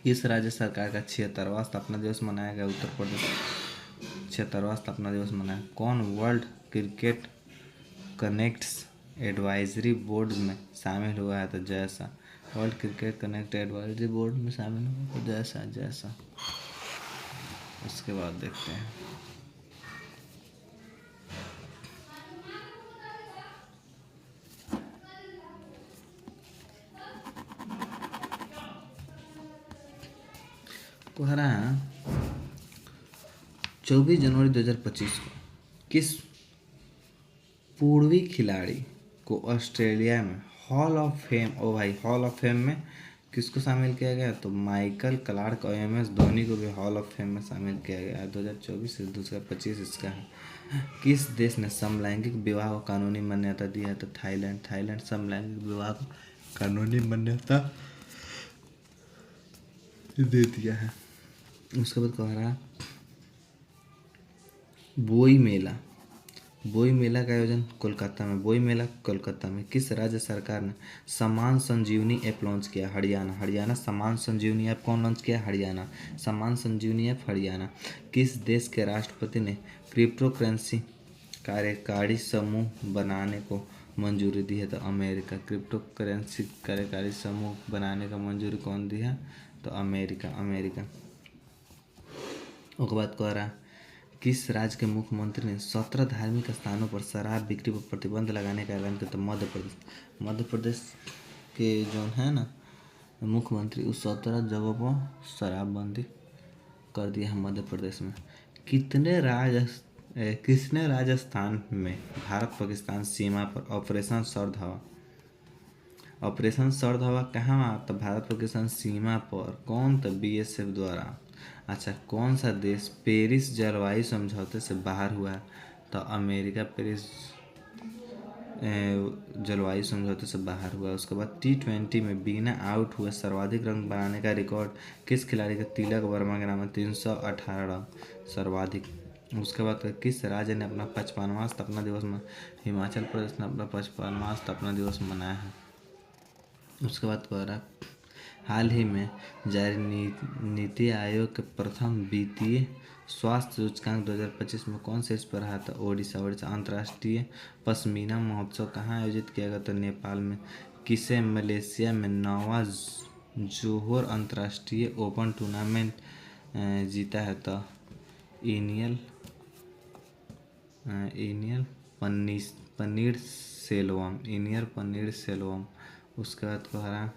इस राज्य सरकार का 76वां स्थापना दिवस मनाया गया? उत्तर प्रदेश। 76वां स्थापना दिवस मनाया। कौन world cricket connects advisory board में शामिल हुआ है? तो जैसा। World cricket connect advisory board में शामिल हुआ तो जैसा। उसके बाद देखते हैं कह रहा है 24 जनवरी 2025 को किस पूर्वी खिलाड़ी को ऑस्ट्रेलिया में hall of fame hall of fame में किसको शामिल किया गया? तो माइकल क्लार्क और MS धोनी को भी हॉल ऑफ फेम में शामिल किया गया है। 2024 से 2025 इसका है। किस देश ने समलैंगिक विवाह को कानूनी मान्यता दी है? तो थाईलैंड समलैंगिक विवाह को कानूनी मान्यता दे दिया है। उसके बाद कह रहा है बोई मेला का आयोजन कोलकाता में। बोई मेला कोलकाता में। किस राज्य सरकार ने समान संजीवनी ऐप लॉन्च किया? हरियाणा। समान संजीवनी ऐप कौन लॉन्च किया? हरियाणा। समान संजीवनी ऐप हरियाणा। किस देश के राष्ट्रपति ने क्रिप्टो करेंसी कार्यकारी समूह बनाने को मंजूरी दी है? तो अमेरिका। क्रिप्टो करेंसी कार्यकारी समूह बनाने का मंजूरी कौन दी है? तो अमेरिका। उसके बाद कह रहा किस राज्य के मुख्यमंत्री ने 17 धार्मिक स्थानों पर शराब बिक्री पर प्रतिबंध लगाने का ऐलान किया? तो मध्य प्रदेश के जो है ना मुख्यमंत्री उस 17 जगहों पर शराबबंदी कर दिया है मध्य प्रदेश में। किसने राजस्थान में भारत पाकिस्तान सीमा पर ऑपरेशन सरद हवा ऑपरेशन सर्द हवा कहाँ? तो भारत पाकिस्तान सीमा पर। कौन? तो बीएसएफ द्वारा। अच्छा, कौन सा देश पेरिस जलवायु समझौते से बाहर हुआ? तो अमेरिका पेरिस जलवायु समझौते से बाहर हुआ। उसके बाद T20 में बिना आउट हुए सर्वाधिक रन बनाने का रिकॉर्ड किस खिलाड़ी का? तिलक वर्मा के नाम है, 318 रन सर्वाधिक। उसके बाद किस राज्य ने अपना 55वां स्थापना दिवस में? हिमाचल प्रदेश ने अपना 55वां स्थापना दिवस मनाया है। उसके बाद कह रहा हाल ही में जारी नीति आयोग के प्रथम वित्तीय स्वास्थ्य सूचकांक 2025 में कौन से इस पर रहा था? ओडिशा। अंतर्राष्ट्रीय पश्मीना महोत्सव कहाँ आयोजित किया गया था? नेपाल में। किसे मलेशिया में 9वां जोहोर अंतर्राष्ट्रीय ओपन टूर्नामेंट जीता है? तो इनियल पनीर सेल्वम। उसके बाद कह रहा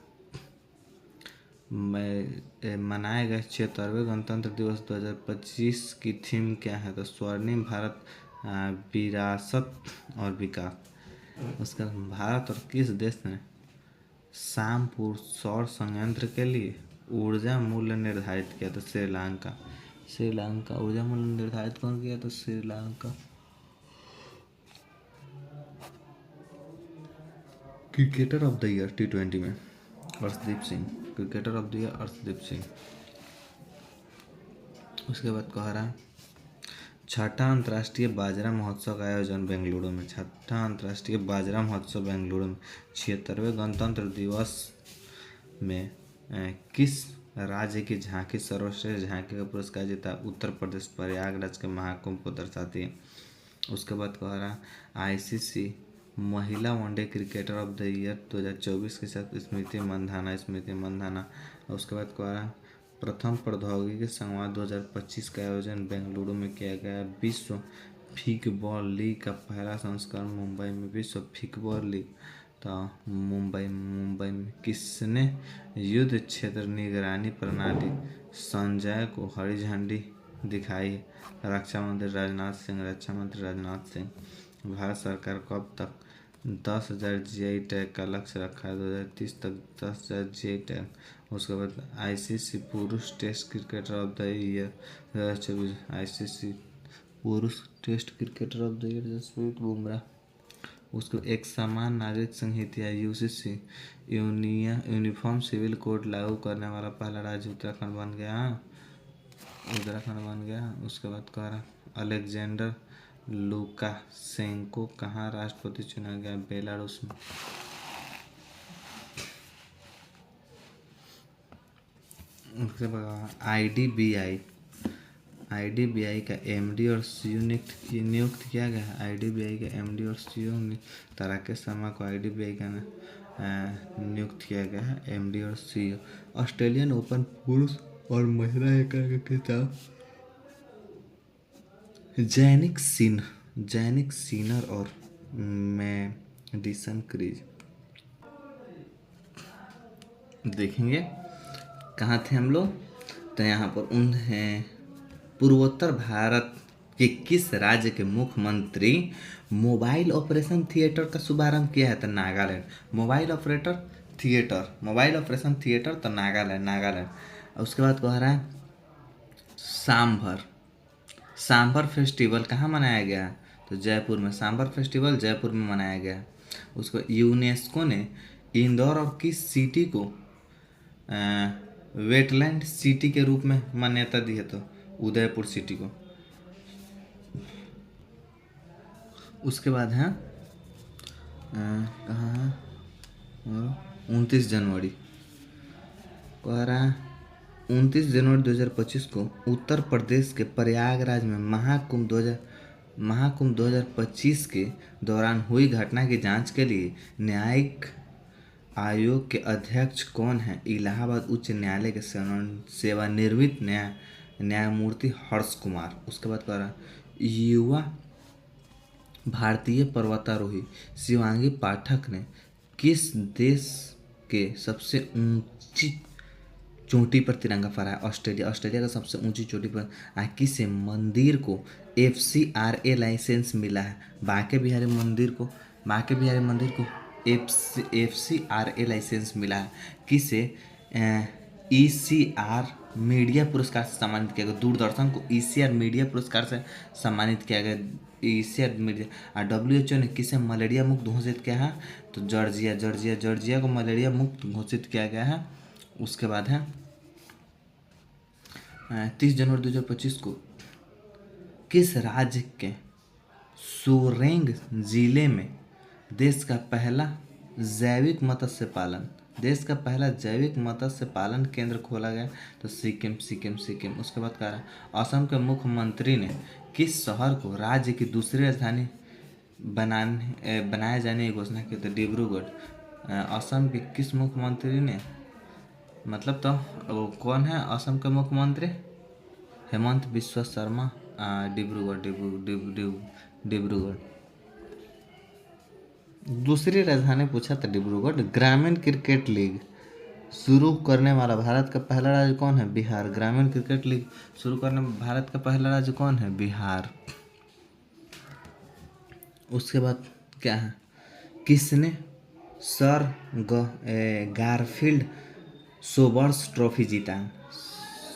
मनाए गए 76वें गणतंत्र दिवस 2025 की थीम क्या है? तो स्वर्णिम भारत, विरासत और विकास। उसका भारत और किस देश ने शामपुर सौर संयंत्र के लिए ऊर्जा मूल्य निर्धारित किया? तो श्रीलंका। ऊर्जा मूल्य निर्धारित कौन किया? तो Sri Lanka. Cricketer of the year T20 में Arshdeep Singh. Cricketer of the year Arshdeep Singh. उसके बाद कह रहा छठा अंतर्राष्ट्रीय बाजरा महोत्सव का आयोजन बेंगलुरु में। छठा अंतर्राष्ट्रीय बाजरा महोत्सव बेंगलुरु में। 76वें गणतंत्र दिवस में किस राज्य की झांकी सर्वश्रेष्ठ झांकी का पुरस्कार जीता? उत्तर प्रदेश। प्रयागराज के महाकुंभ को दर्शाती है। उसके बाद कह रहा ICC महिला one day cricketer of the year 2024 के साथ स्मृति मंधाना। उसके बाद कह रहा प्रथम प्रौद्योगिकी संवाद 2025 का आयोजन बेंगलुरु में किया गया। विश्व फिकबॉल लीग का पहला संस्करण मुंबई में। विश्व फिकबॉल लीग तो मुंबई में। किसने युद्ध क्षेत्र निगरानी प्रणाली संजय को हरी झंडी दिखाई? रक्षा मंत्री राजनाथ सिंह। भारत सरकार कब तक 10,000 GI टैग का लक्ष्य रखा है? 2030 तक 10,000 GI टैग। उसके बाद ICC पुरुष test cricketer of the year 2024। ICC पुरुष test cricketer of the year Jasprit Bumrah. उसको एक समान नागरिक संहिता UCC यूनिफॉर्म सिविल कोड लागू करने वाला पहला राज्य उत्तराखंड बन गया। उसके बाद कह रहा अलेक्जेंडर लुकाशेंको कहाँ राष्ट्रपति चुना गया? बेलारूस में। उसके बाद IDBI का MD और CEO नियुक्त किया गया है। IDBI का MD और CEO राकेश शर्मा को IDBI का नियुक्त किया गया है MD और CEO। ऑस्ट्रेलियन ओपन पुरुष और महिला एकल का खिताब जैनिक सिनर और मैडिसन क्रीज। देखेंगे कहाँ थे हम लोग? तो यहाँ पर उन्हें पूर्वोत्तर भारत के किस राज्य के मुख्यमंत्री मोबाइल ऑपरेशन थिएटर का शुभारंभ किया है? तो नागालैंड। मोबाइल ऑपरेशन थिएटर तो नागालैंड। उसके बाद कह रहा है सांभर फेस्टिवल कहाँ मनाया गया? तो जयपुर में। सांभर फेस्टिवल जयपुर में मनाया गया। उसको यूनेस्को ने इंदौर और किस सिटी को वेटलैंड सिटी के रूप में मान्यता दी है? तो उदयपुर सिटी को। उसके बाद है कहाँ 29 जनवरी कह रहा 29 जनवरी 2025 को उत्तर प्रदेश के प्रयागराज में महाकुंभ 2025 के दौरान हुई घटना की जांच के लिए न्यायिक आयोग के अध्यक्ष कौन हैं? इलाहाबाद उच्च न्यायालय के सेवानिवृत्त न्यायमूर्ति हर्ष कुमार। उसके बाद कह रहा युवा भारतीय पर्वतारोही शिवांगी पाठक ने किस देश के सबसे ऊंची चोटी पर तिरंगा फहराया? ऑस्ट्रेलिया का सबसे ऊंची चोटी पर किस मंदिर को FCRA लाइसेंस मिला है? बांके बिहारी मंदिर को FCRA लाइसेंस मिला है। किसे? ECR मीडिया पुरस्कार से सम्मानित किया गया। दूरदर्शन को ECR मीडिया पुरस्कार से सम्मानित किया गया। ECR media. और WHO ने किसे मलेरिया मुक्त घोषित किया है? तो जॉर्जिया को मलेरिया मुक्त घोषित किया गया है। उसके बाद है 30 जनवरी 2025 को किस राज्य के सोरेंग जिले में देश का पहला जैविक मत्स्य पालन केंद्र खोला गया? तो सिक्किम। उसके बाद कह रहा है असम के मुख्यमंत्री ने किस शहर को राज्य की दूसरी राजधानी बनाए जाने की घोषणा की? तो डिब्रूगढ़। असम के किस मुख्यमंत्री ने, मतलब तो वो कौन है असम के मुख्यमंत्री? हेमंत बिस्वा शर्मा। डिब्रूगढ़। दूसरी राजधानी पूछा था डिब्रूगढ़। ग्रामीण क्रिकेट लीग शुरू करने वाला भारत का पहला राज्य कौन है? बिहार। ग्रामीण क्रिकेट लीग शुरू करने में भारत का पहला राज्य कौन है? बिहार। उसके बाद क्या है? किसने सर गारफील्ड सोबर्स ट्रॉफी जीता है?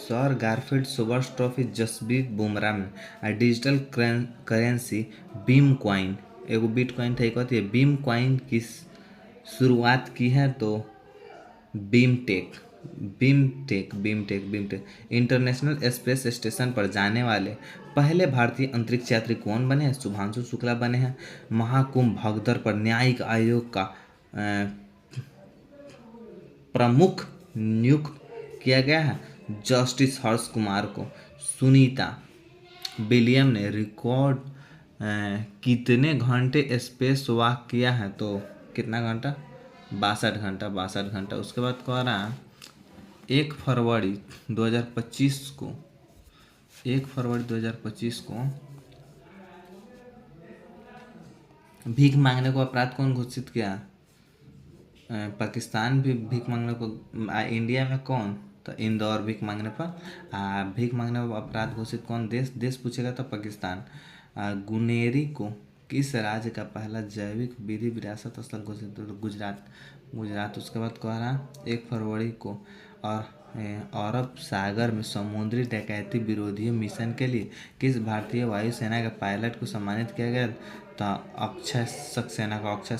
Sir Garfield Sobers trophy Jasprit Bumrah में। डिजिटल करेंसी बीम कॉइन, एगो बिटकॉइन था, एक होती है बीम कॉइन की शुरुआत की है? तो बीमटेक। इंटरनेशनल स्पेस स्टेशन पर जाने वाले पहले भारतीय अंतरिक्ष यात्री कौन बने हैं? शुभांशु शुक्ला बने हैं। महाकुंभ भगदड़ पर न्यायिक आयोग का प्रमुख नियुक्त किया गया है जस्टिस हर्ष कुमार को। सुनीता विलियम ने रिकॉर्ड कितने घंटे स्पेस वॉक किया है? तो कितना घंटा? 62 घंटा। उसके बाद कह रहा है 1 फरवरी 2025 को भीख मांगने को अपराध कौन घोषित किया? पाकिस्तान भी भीख मांगने को। इंडिया में कौन? तो इंदौर भीख मांगने पर अपराध घोषित कौन? देश पूछेगा तो पाकिस्तान। गुनेरी को किस राज्य का पहला जैविक विधि विरासत स्थल घोषित? गुजरात। उसके बाद कह रहा 1 फरवरी को और अरब सागर में समुद्री डकैती विरोधी मिशन के लिए किस भारतीय वायुसेना के पायलट को सम्मानित किया गया? तो अक्षय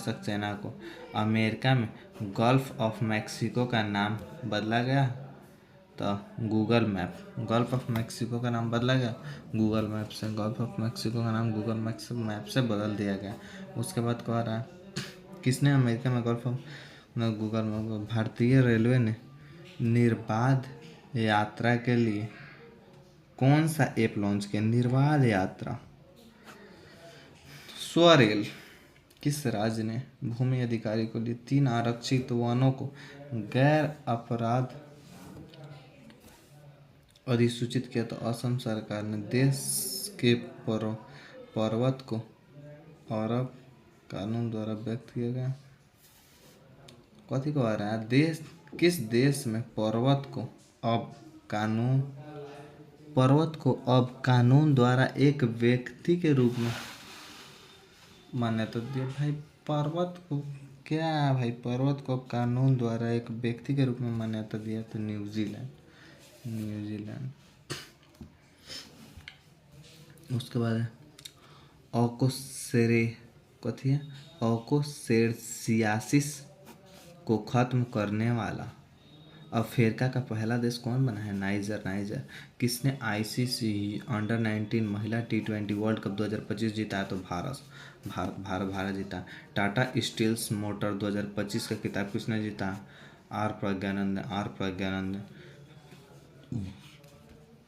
सक्सेना को। अमेरिका में गल्फ ऑफ मैक्सिको का नाम बदला गया? तो गूगल मैप से गल्फ ऑफ मैक्सिको का नाम गूगल मैप से बदल दिया गया। उसके बाद कह रहा है किसने अमेरिका में गूगल मैप? भारतीय रेलवे ने निर्बाध यात्रा के लिए कौन सा ऐप लॉन्च किया? निर्बाध यात्रा। स्वरेल। किस राज्य ने भूमि अधिकारी को लिए 3 आरक्षित वनों को गैर अपराध अधिसूचित किया? तो असम सरकार ने। देश के पर्वत को अरब कानून द्वारा व्यक्त किया गया। कथी को आ रहा है? किस देश में पर्वत को अब कानून द्वारा एक व्यक्ति के रूप में मान्यता दिया? भाई पर्वत को अब कानून द्वारा एक व्यक्ति के रूप में मान्यता दिया? तो न्यूजीलैंड। उसके बाद ऑकोसेरसियासिस को खत्म करने वाला अफ्रीका का पहला देश कौन बना है? नाइजर। किसने ICC अंडर-19 महिला T20 वर्ल्ड कप 2025 जीता है? तो भारत जीता। टाटा स्टील्स मोटर 2025 का खिताब किसने जीता? आर प्रज्ञानंद।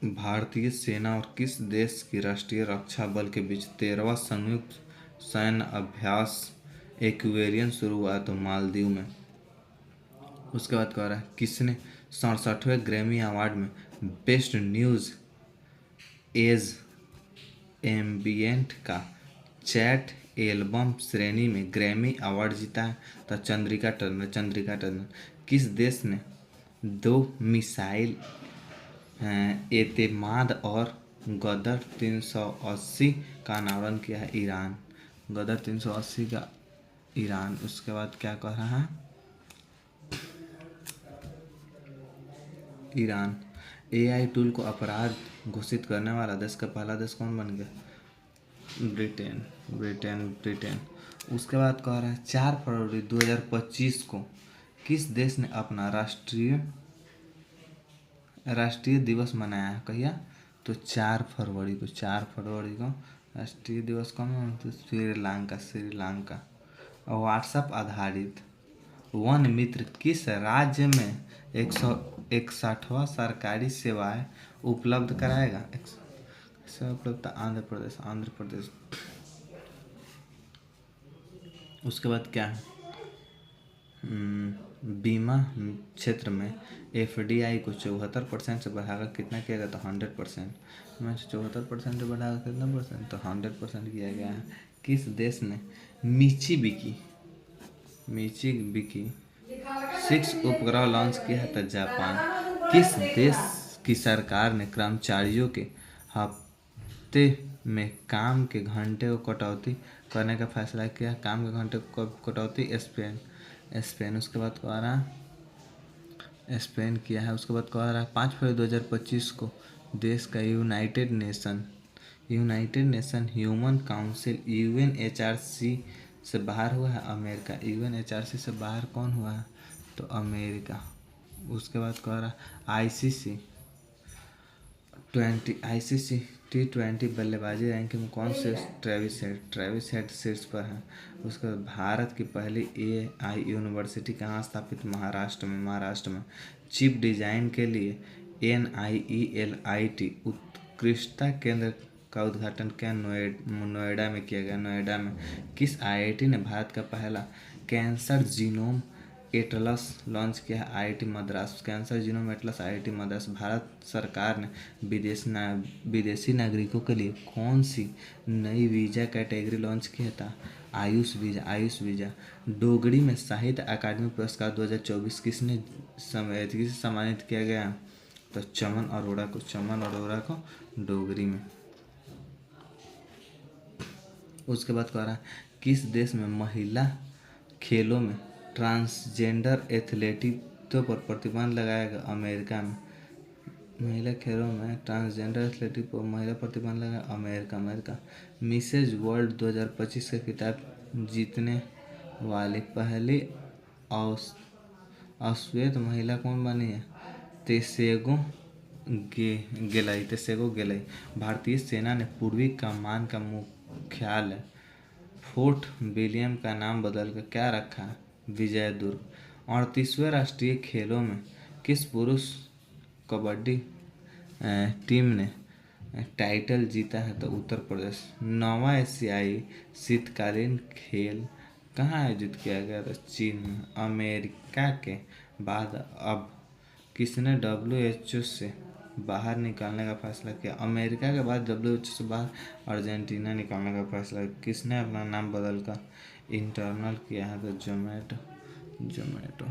भारतीय सेना और किस देश की राष्ट्रीय रक्षा बल के बीच 13वां संयुक्त सैन्य अभ्यास एक्वेरियन शुरू हुआ? तो मालदीव में। उसके बाद कह रहा है किसने 67वें ग्रैमी अवार्ड में बेस्ट न्यूज़ एज एम्बिएंट का चैट एल्बम श्रेणी में ग्रैमी अवार्ड जीता है? तो चंद्रिका टंडन। किस देश ने 2 मिसाइल एतेमाद और गदर 380 का अनावरण किया है? ईरान। गदर 380 का ईरान। उसके बाद क्या कह रहा है, ईरान। एआई टूल को अपराध घोषित करने वाला देश का पहला देश कौन बन गया, ब्रिटेन। ब्रिटेन। उसके बाद कह रहा है 4 फरवरी 2025 को किस देश ने अपना राष्ट्रीय दिवस मनाया है, कहिया, तो 4 फरवरी को राष्ट्रीय दिवस कौन मनाते, श्रीलंका। और व्हाट्सएप आधारित वन मित्र किस राज्य में 161वां सरकारी सेवाएं उपलब्ध कराएगा, उपलब्ध, आंध्र प्रदेश। उसके बाद क्या है, बीमा क्षेत्र में एफडीआई को 74% से बढ़ाकर कितना किया गया, तो 100%। में 74% से बढ़ाकर कितना परसेंट, तो 100% किया गया है। किस देश ने मिची बिकी 6 उपग्रह लॉन्च किया है, तो जापान। किस देश की सरकार ने कर्मचारियों के हफ्ते में काम के घंटे को कटौती करने का फैसला किया, काम के घंटे को कटौती, स्पेन। उसके बाद कह रहा है स्पेन किया है। उसके बाद कह रहा है 5 फरवरी 2025 को देश का United nation human council UNHRC से बाहर हुआ है, अमेरिका। यूएनएचआरसी से बाहर कौन हुआ है, तो अमेरिका। उसके बाद कह रहा है आईसीसी T20 बल्लेबाजी रैंकिंग में कौन से ट्रेविस हेड शीर्ष पर है। उसके बाद भारत की पहली एआई यूनिवर्सिटी कहाँ स्थापित, महाराष्ट्र में। चिप डिजाइन के लिए NIELIT उत्कृष्टता केंद्र का उद्घाटन क्या, नोएडा में किया गया। किस आईआईटी ने भारत का पहला कैंसर जीनोम एटलस लॉन्च किया है, IIT Madras. Cancer genome Atlas IIT Madras. Bharat सरकार ने विदेशी नागरिकों के लिए कौन सी नई वीज़ा कैटेगरी लॉन्च किया था, आयुष वीज़ा। डोगरी में साहित्य अकादमी पुरस्कार 2024 किसे सम्मानित किया गया, तो चमन अरोड़ा को डोगरी में। उसके बाद कह रहा है किस देश में महिला खेलों में ट्रांसजेंडर एथलेटिक्स पर प्रतिबंध लगाएगा, अमेरिका में। महिला खेलों में ट्रांसजेंडर एथलेटिक्स पर महिला प्रतिबंध लगाएगा, अमेरिका। मिसेज वर्ल्ड 2025 का खिताब जीतने वाली पहली अश्वेत महिला कौन बनी है, तेसेगो गेलाई। भारतीय सेना ने पूर्वी कमान का मुख्यालय फोर्ट विलियम का नाम बदलकर क्या रखा है, विजयदुर्ग। 38वें राष्ट्रीय खेलों में किस पुरुष कबड्डी टीम ने टाइटल जीता है, तो उत्तर प्रदेश। 9वां एशियाई शीतकालीन खेल कहाँ आयोजित किया गया था, चीन में। अमेरिका के बाद अब किसने WHO से बाहर निकालने का फैसला किया, अमेरिका के बाद WHO से बाहर अर्जेंटीना निकालने का फैसला। किसने अपना नाम बदलकर इंटरनल किया है, तो जोमेटो।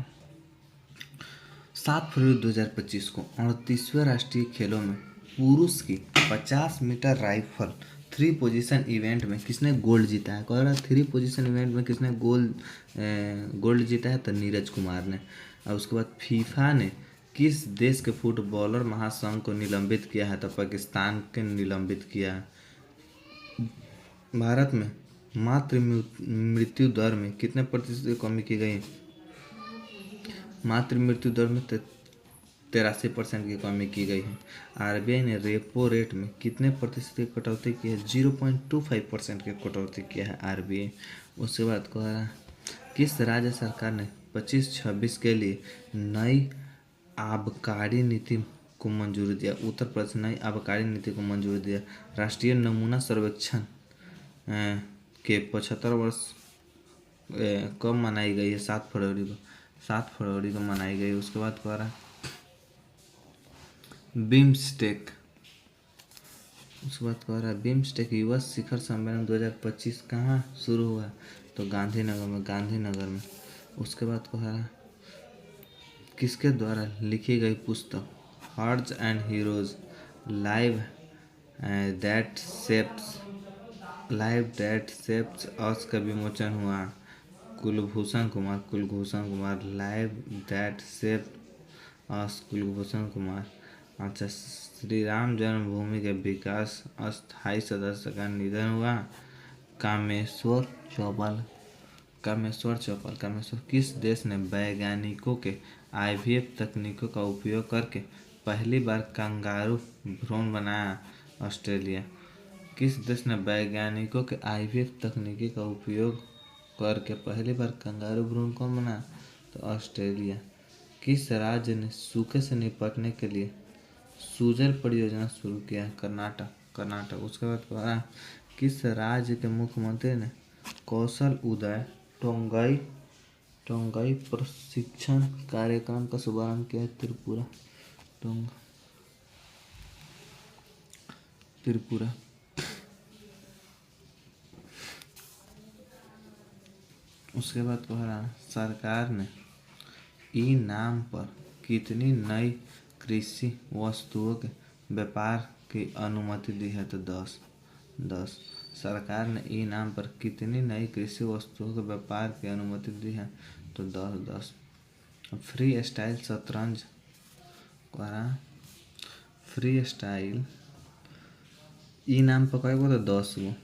7 फरवरी 2025 को 38वें राष्ट्रीय खेलों में पुरुष की 50 मीटर राइफल 3 पोजीशन इवेंट में किसने गोल्ड जीता है, कह रहा 3 पोजीशन इवेंट में किसने गोल्ड जीता है, तो नीरज कुमार ने। और उसके बाद फीफा ने किस देश के फुटबॉलर महासंघ को निलंबित किया है, तो पाकिस्तान के निलंबित किया है। भारत में मातृ मृत्यु दर में कितने प्रतिशत की कमी की गई, मातृ मृत्यु दर में 83% की कमी की गई है। आरबीआई ने रेपो रेट में कितने प्रतिशत की कटौती की है, 0.25% की कटौती किया है आरबीआई। उसके बाद कह रहा है किस राज्य सरकार ने 25-26 के लिए नई आबकारी नीति को मंजूरी दिया, उत्तर प्रदेश नई आबकारी नीति को मंजूरी दिया। राष्ट्रीय नमूना सर्वेक्षण के 75 वर्ष कब मनाई गई है, 7 फरवरी को मनाई गई। उसके बाद कह रहा है बिम्स्टेक युवा शिखर सम्मेलन 2025 कहाँ शुरू हुआ, तो गांधीनगर में। उसके बाद कह रहा है किसके द्वारा लिखी गई पुस्तक hearts and heroes live that shapes us का विमोचन हुआ, Kulbhushan Kumar live that saved us, Kulbhushan Kumar. अच्छा, श्री राम जन्मभूमि के विकास अस्थायी सदस्य का निधन हुआ, कामेश्वर चौपाल। कामेश्वर किस देश ने वैज्ञानिकों के आईवीएफ तकनीकों का उपयोग करके पहली बार कंगारू भ्रूण बनाया? ऑस्ट्रेलिया। किस देश ने वैज्ञानिकों के आईवीएफ तकनीकी का उपयोग करके पहली बार कंगारू भ्रूण कौन बनाया? तो ऑस्ट्रेलिया। किस राज्य ने सूखे से निपटने के लिए सुजल परियोजना शुरू किया? कर्नाटक। उसके बाद किस राज्य के मुख्यमंत्री ने कौशल उदय टोंगाई प्रशिक्षण कार्यक्रम का शुभारंभ किया? त्रिपुरा। उसके बाद सरकार ने ई नाम पर कितनी नई कृषि वस्तुओं के व्यापार की अनुमति दी है? तो 10। सरकार ने ई नाम पर कितनी नई कृषि वस्तुओं के व्यापार की अनुमति दी है? तो 10। फ्री स्टाइल शतरंज फ्री स्टाइल ई नाम पर कई गो? तो 10 गो।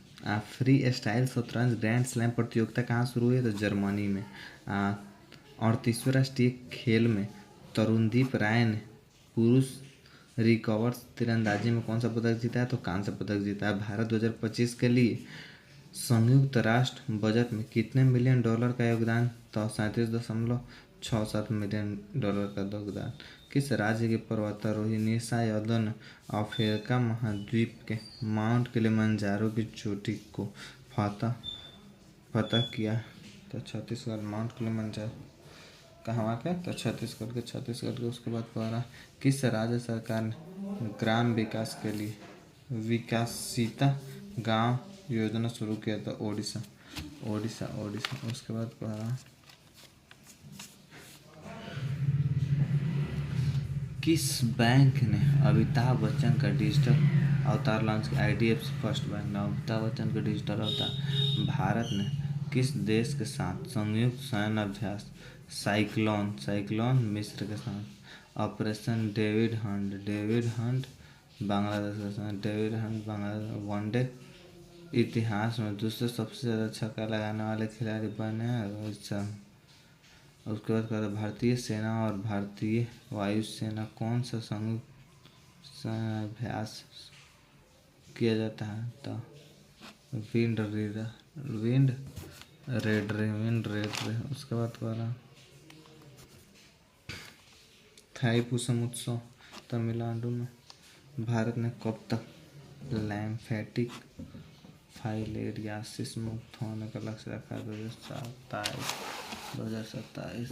फ्री स्टाइल शतरंज ग्रैंड स्लैम प्रतियोगिता कहाँ शुरू हुई? तो जर्मनी में। 38वें राष्ट्रीय खेल में तरुणदीप राय ने पुरुष रिकर्व तीरंदाजी में कौन सा पदक जीता है? तो कांस्य पदक जीता है। भारत 2025 के लिए संयुक्त राष्ट्र बजट में कितने मिलियन डॉलर का योगदान? तो 37.67 मिलियन डॉलर का योगदान। किस राज्य की पर्वतारोही निशा यादव ने अफ्रीका महाद्वीप के माउंट किलिमंजारो की चोटी को फतह किया? तो छत्तीसगढ़। माउंट किलिमंजारो कहाँ के? तो छत्तीसगढ़ के। उसके बाद किस राज्य सरकार ने ग्राम विकास के लिए विकासिता गांव योजना शुरू किया? था ओडिशा। उसके बाद किस बैंक ने अमिताभ बच्चन का डिजिटल अवतार लॉन्च किया? IDFC फर्स्ट बैंक ने अमिताभ बच्चन का डिजिटल अवतार। भारत ने किस देश के साथ संयुक्त सैन्य अभ्यास साइक्लोन मिस्र के साथ ऑपरेशन डेविड हंट बांग्लादेश के साथ वनडे इतिहास में दूसरे सबसे ज़्यादा छक्का लगाने वाले खिलाड़ी बने हैं रोहित शर्मा। उसके बाद भारतीय सेना और भारतीय वायुसेना कौन सा संयुक्त अभ्यास किया जाता है? तो विंड रेड। उसके बाद थाईपुसम उत्सव तमिलनाडु में भारत ने कब तक लैम्फेटिक फाइलेरियासिस मुक्त होने का लक्ष्य रखा? 2027।